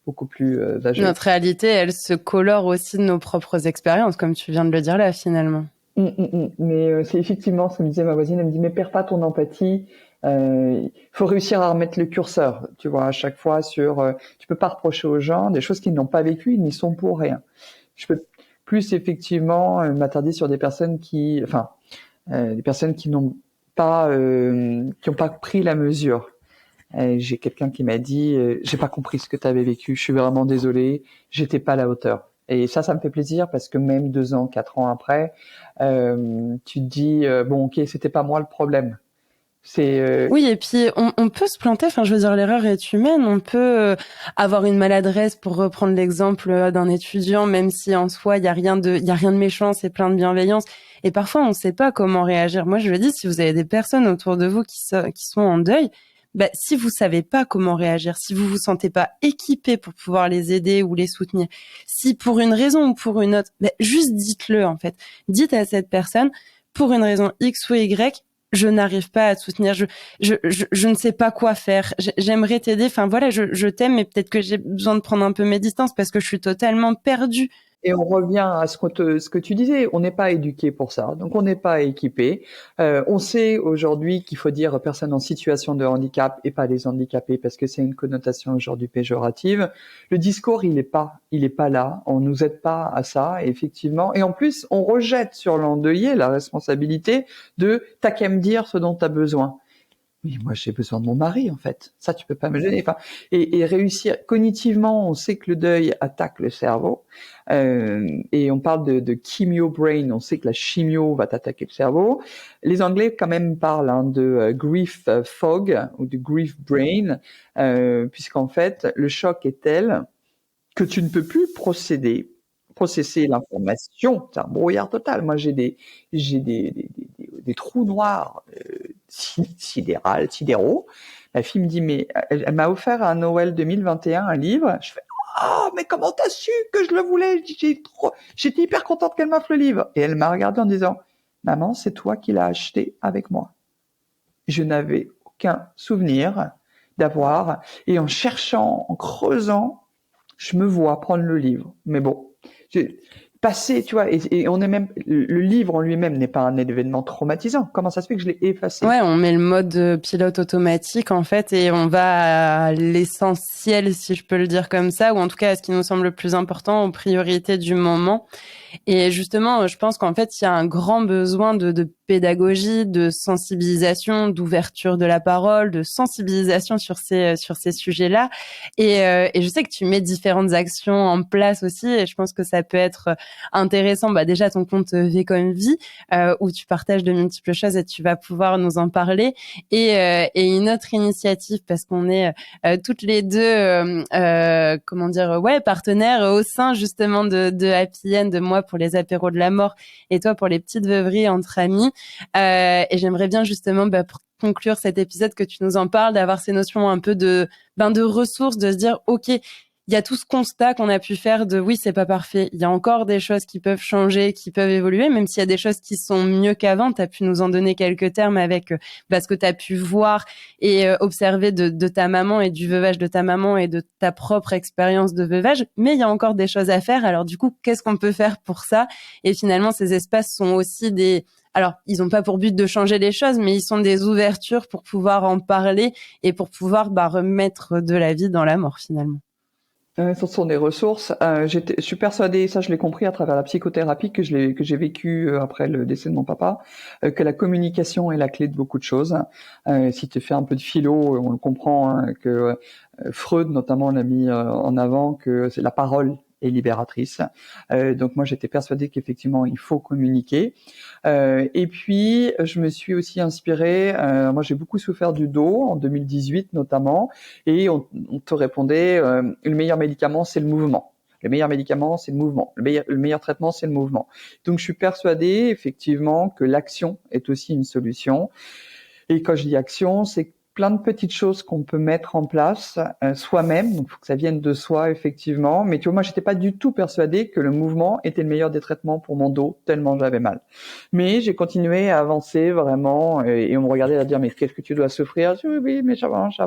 beaucoup plus âgés. Notre réalité, elle se colore aussi de nos propres expériences, comme tu viens de le dire là, finalement. Mais c'est effectivement ce que me disait ma voisine. Elle me dit, mais perds pas ton empathie. Il faut réussir à remettre le curseur, tu vois, à chaque fois sur. Tu peux pas reprocher aux gens des choses qu'ils n'ont pas vécues, ils n'y sont pour rien. Je peux plus effectivement m'attarder sur des personnes des personnes qui n'ont pas pris la mesure. J'ai quelqu'un qui m'a dit j'ai pas compris ce que tu avais vécu, je suis vraiment désolé, j'étais pas à la hauteur. Et ça me fait plaisir parce que même 2 ans, 4 ans après, tu te dis bon ok, c'était pas moi le problème. Oui, et puis on peut se planter. Enfin, je veux dire, l'erreur est humaine. On peut avoir une maladresse, pour reprendre l'exemple d'un étudiant, même si en soi il y a rien de méchant, c'est plein de bienveillance. Et parfois on ne sait pas comment réagir. Moi, je le dis, si vous avez des personnes autour de vous qui sont en deuil, si vous savez pas comment réagir, si vous vous sentez pas équipé pour pouvoir les aider ou les soutenir, si pour une raison ou pour une autre, juste dites-le en fait. Dites à cette personne, pour une raison X ou Y, je n'arrive pas à te soutenir, je ne sais pas quoi faire, j'aimerais t'aider, enfin voilà, je t'aime, mais peut-être que j'ai besoin de prendre un peu mes distances parce que je suis totalement perdue. Et on revient à ce que tu disais, on n'est pas éduqué pour ça, donc on n'est pas équipé. On sait aujourd'hui qu'il faut dire personnes en situation de handicap et pas les handicapés parce que c'est une connotation aujourd'hui péjorative. Le discours, il est pas là. On nous aide pas à ça, effectivement. Et en plus, on rejette sur l'endeuillé la responsabilité de t'as qu'à me dire ce dont t'as besoin. Oui, moi j'ai besoin de mon mari en fait. Ça tu peux pas me gêner. Enfin, et réussir cognitivement, on sait que le deuil attaque le cerveau. Et on parle de chimio brain. On sait que la chimio va t'attaquer le cerveau. Les Anglais quand même parlent de grief fog ou de grief brain, puisqu'en fait le choc est tel que tu ne peux plus processer l'information. C'est un brouillard total. Moi j'ai des trous noirs sidéraux. Ma fille me dit, mais elle m'a offert à Noël 2021 un livre. Je fais, oh, mais comment t'as su que je le voulais? J'étais hyper contente qu'elle m'offre le livre. Et elle m'a regardé en disant, maman, c'est toi qui l'as acheté avec moi. Je n'avais aucun souvenir d'avoir, et en cherchant, en creusant, je me vois prendre le livre. Mais bon, passer, tu vois, et on est même, le livre en lui-même n'est pas un événement traumatisant. Comment ça se fait que je l'ai effacé? Ouais, on met le mode pilote automatique en fait et on va à l'essentiel, si je peux le dire comme ça, ou en tout cas à ce qui nous semble le plus important, aux priorités du moment. Et justement, je pense qu'en fait, il y a un grand besoin de pédagogie, de sensibilisation, d'ouverture de la parole, de sensibilisation sur ces sujets-là. Et je sais que tu mets différentes actions en place aussi, et je pense que ça peut être intéressant. Déjà ton compte V comme vie, où tu partages de multiples choses et tu vas pouvoir nous en parler. Et une autre initiative, parce qu'on est toutes les deux, partenaires au sein justement de Happy End, de moi pour les apéros de la mort et toi pour les petites veuveries entre amis. Et j'aimerais bien justement pour conclure cet épisode que tu nous en parles, d'avoir ces notions un peu de ressources, de se dire ok, il y a tout ce constat qu'on a pu faire de oui, c'est pas parfait. Il y a encore des choses qui peuvent changer, qui peuvent évoluer, même s'il y a des choses qui sont mieux qu'avant. Tu as pu nous en donner quelques termes avec ce que tu as pu voir et observer de ta maman et du veuvage de ta maman et de ta propre expérience de veuvage. Mais il y a encore des choses à faire. Alors du coup, qu'est-ce qu'on peut faire pour ça? Et finalement, ces espaces sont aussi alors, ils n'ont pas pour but de changer les choses, mais ils sont des ouvertures pour pouvoir en parler et pour pouvoir remettre de la vie dans la mort, finalement. Ce sont des ressources. Je suis persuadée, ça je l'ai compris à travers la psychothérapie que j'ai vécu après le décès de mon papa, que la communication est la clé de beaucoup de choses. Si tu fais un peu de philo, on le comprend, hein, que Freud notamment l'a mis en avant, que c'est la parole est libératrice. Donc moi j'étais persuadée qu'effectivement il faut communiquer. Et puis je me suis aussi inspirée. Moi j'ai beaucoup souffert du dos en 2018 notamment, et on te répondait le meilleur médicament c'est le mouvement. Le meilleur médicament, c'est le mouvement. Le meilleur traitement, c'est le mouvement. Donc, je suis persuadée, effectivement, que l'action est aussi une solution. Et quand je dis action, c'est plein de petites choses qu'on peut mettre en place soi-même. Donc, il faut que ça vienne de soi, effectivement. Mais tu vois, moi, j'étais pas du tout persuadée que le mouvement était le meilleur des traitements pour mon dos, tellement j'avais mal. Mais j'ai continué à avancer vraiment, et on me regardait à dire, mais qu'est-ce que tu dois souffrir? Je dis, oui, mais j'avance.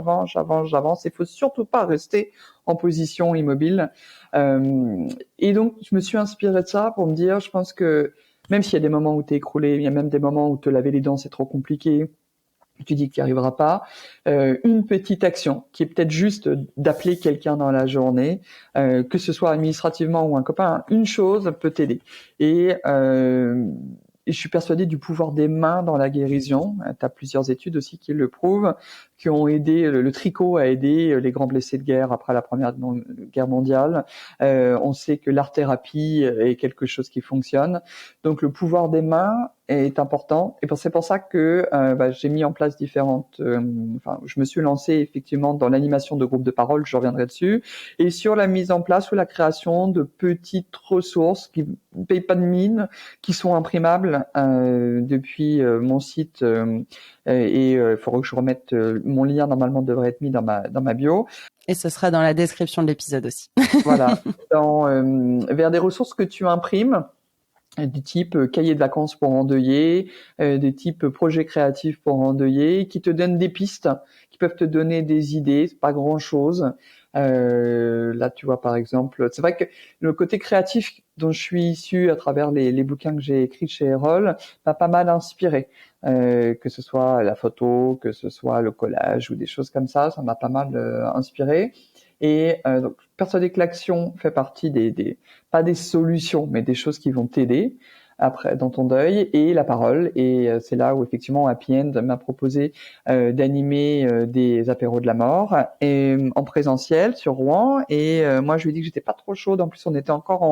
Il faut surtout pas rester en position immobile. Et donc, je me suis inspirée de ça pour me dire, je pense que même s'il y a des moments où t'es écroulé, il y a même des moments où te laver les dents, c'est trop compliqué, tu dis que tu n'y arriveras pas, une petite action qui est peut-être juste d'appeler quelqu'un dans la journée, que ce soit administrativement ou un copain, une chose peut t'aider. Et je suis persuadée du pouvoir des mains dans la guérison. Tu as plusieurs études aussi qui le prouvent, qui ont aidé, le tricot a aidé les grands blessés de guerre après la Première Guerre mondiale. On sait que l'art-thérapie est quelque chose qui fonctionne. Donc le pouvoir des mains est important. Et c'est pour ça que j'ai mis en place différentes... je me suis lancé effectivement dans l'animation de groupes de parole, je reviendrai dessus, et sur la mise en place ou la création de petites ressources qui ne payent pas de mine, qui sont imprimables depuis mon site. Et il faudra que je remette mon lien, normalement devrait être mis dans ma bio. Et ce sera dans la description de l'épisode aussi. Voilà, vers des ressources que tu imprimes, du type cahier de vacances pour endeuiller, des types projets créatifs pour endeuiller, qui te donnent des pistes, qui peuvent te donner des idées, c'est pas grand-chose. Là, tu vois, par exemple, c'est vrai que le côté créatif dont je suis issu à travers les bouquins que j'ai écrits chez Erol m'a pas mal inspiré. Que ce soit la photo, que ce soit le collage ou des choses comme ça m'a pas mal inspiré. Et donc, persuadé que l'action fait partie pas des solutions, mais des choses qui vont t'aider après dans ton deuil, et la parole. Et c'est là où effectivement Happy End m'a proposé d'animer des apéros de la mort et en présentiel sur Rouen. Et moi je lui ai dit que j'étais pas trop chaude. En plus on était encore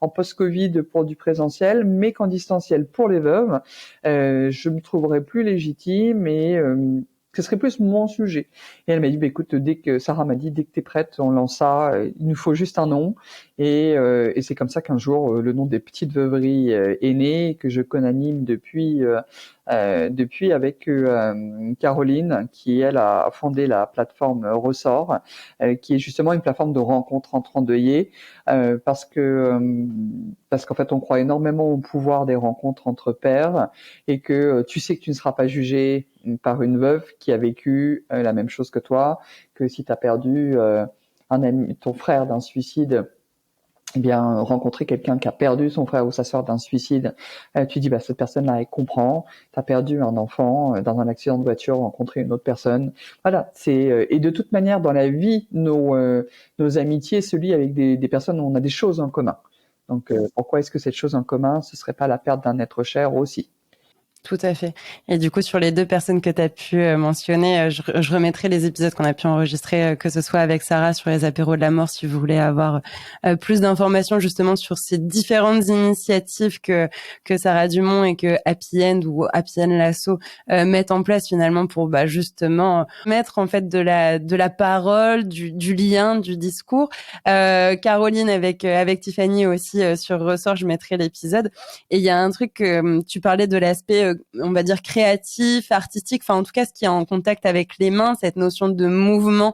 en post-Covid pour du présentiel, mais qu'en distanciel pour les veuves, je me trouverais plus légitime et ce serait plus mon sujet. Et elle m'a dit, écoute, Sarah m'a dit, dès que t'es prête, on lance ça. Il nous faut juste un nom. Et c'est comme ça qu'un jour, le nom des petites veuveries est né, que je co-anime depuis avec Caroline, qui elle a fondé la plateforme Ressort, qui est justement une plateforme de rencontre entre endeuillés, parce qu'en fait on croit énormément au pouvoir des rencontres entre pairs, et que tu sais que tu ne seras pas jugé par une veuve qui a vécu la même chose que toi, que si tu as perdu un ami, ton frère d'un suicide, eh bien, rencontrer quelqu'un qui a perdu son frère ou sa sœur d'un suicide, tu dis, cette personne-là, elle comprend. T'as perdu un enfant dans un accident de voiture, rencontrer une autre personne. Voilà, et de toute manière, dans la vie, nos amitiés se lient avec des personnes où on a des choses en commun. Donc, pourquoi est-ce que cette chose en commun, ce serait pas la perte d'un être cher aussi? Tout à fait. Et du coup, sur les deux personnes que tu as pu mentionner, je remettrai les épisodes qu'on a pu enregistrer, que ce soit avec Sarah sur les apéros de la mort, si vous voulez avoir plus d'informations justement sur ces différentes initiatives que Sarah Dumont et que Happy End ou Happy End Lasso mettent en place finalement pour justement mettre en fait de la parole, du lien, du discours. Caroline avec Tiffany aussi sur Ressort, je mettrai l'épisode. Et il y a un truc, tu parlais de l'aspect on va dire, créatif, artistique, enfin en tout cas ce qui est en contact avec les mains, cette notion de mouvement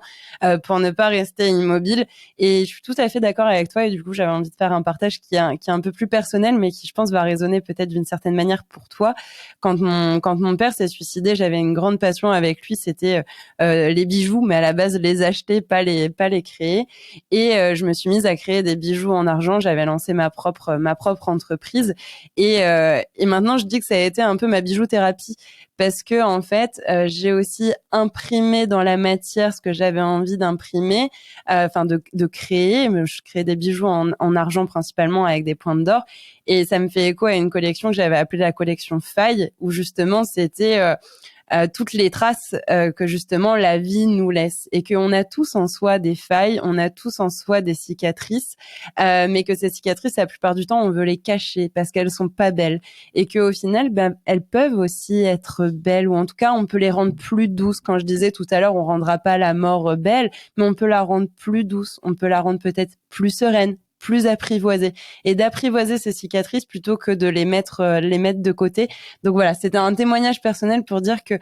pour ne pas rester immobile. Et je suis tout à fait d'accord avec toi et du coup j'avais envie de faire un partage qui est un peu plus personnel mais qui je pense va résonner peut-être d'une certaine manière pour toi. Quand mon père s'est suicidé, j'avais une grande passion avec lui, c'était les bijoux, mais à la base les acheter, pas les créer. Et je me suis mise à créer des bijoux en argent. J'avais lancé ma propre entreprise et maintenant je dis que ça a été un peu ma bijouthérapie parce que en fait j'ai aussi imprimé dans la matière ce que j'avais envie d'imprimer, enfin de créer. Je crée des bijoux en argent principalement avec des pointes d'or et ça me fait écho à une collection que j'avais appelée la collection Faille où justement c'était toutes les traces que justement la vie nous laisse et qu'on a tous en soi des failles, on a tous en soi des cicatrices, mais que ces cicatrices, la plupart du temps, on veut les cacher parce qu'elles sont pas belles et qu'au final, elles peuvent aussi être belles ou en tout cas, on peut les rendre plus douces. Quand je disais tout à l'heure, on rendra pas la mort belle, mais on peut la rendre plus douce, on peut la rendre peut-être plus sereine, plus apprivoisée et d'apprivoiser ces cicatrices plutôt que de les mettre de côté. Donc voilà, c'était un témoignage personnel pour dire que,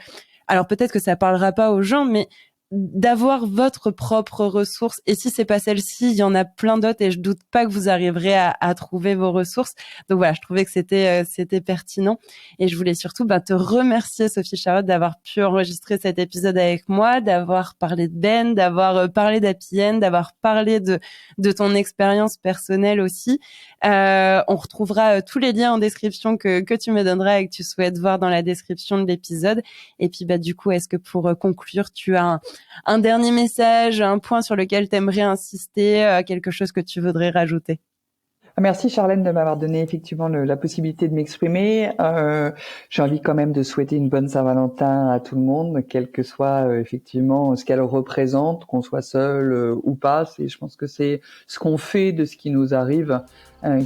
alors peut-être que ça parlera pas aux gens, mais d'avoir votre propre ressource. Et si c'est pas celle-ci, il y en a plein d'autres et je doute pas que vous arriverez à trouver vos ressources. Donc voilà, je trouvais que c'était pertinent et je voulais surtout te remercier Sophie Charlotte d'avoir pu enregistrer cet épisode avec moi, d'avoir parlé de Ben, d'avoir parlé d'Happy End, d'avoir parlé de ton expérience personnelle aussi. On retrouvera tous les liens en description que tu me donneras et que tu souhaites voir dans la description de l'épisode. Et puis du coup, est-ce que pour conclure, tu as un dernier message, un point sur lequel tu aimerais insister, quelque chose que tu voudrais rajouter? Merci Charlène de m'avoir donné effectivement la possibilité de m'exprimer. J'ai envie quand même de souhaiter une bonne Saint-Valentin à tout le monde, quel que soit effectivement ce qu'elle représente, qu'on soit seul ou pas. Je pense que c'est ce qu'on fait de ce qui nous arrive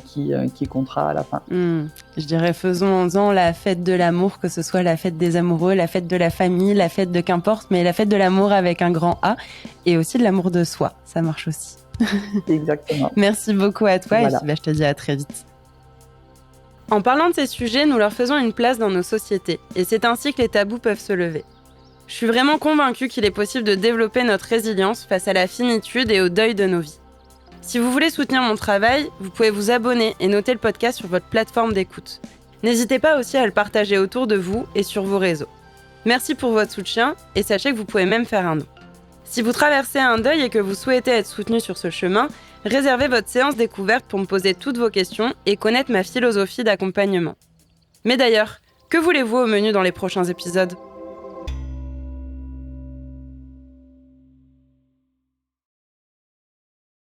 qui comptera à la fin. Je dirais faisons-en la fête de l'amour, que ce soit la fête des amoureux, la fête de la famille, la fête de qu'importe, mais la fête de l'amour avec un grand A et aussi de l'amour de soi. Ça marche aussi. Exactement. Merci beaucoup à toi voilà. Et puis je te dis à très vite. En parlant de ces sujets, nous leur faisons une place dans nos sociétés et c'est ainsi que les tabous peuvent se lever. Je suis vraiment convaincue qu'il est possible de développer notre résilience face à la finitude et au deuil de nos vies. Si vous voulez soutenir mon travail, vous pouvez vous abonner et noter le podcast sur votre plateforme d'écoute. N'hésitez pas aussi à le partager autour de vous et sur vos réseaux. Merci pour votre soutien et sachez que vous pouvez même faire un don. Si vous traversez un deuil et que vous souhaitez être soutenu sur ce chemin, réservez votre séance découverte pour me poser toutes vos questions et connaître ma philosophie d'accompagnement. Mais d'ailleurs, que voulez-vous au menu dans les prochains épisodes ?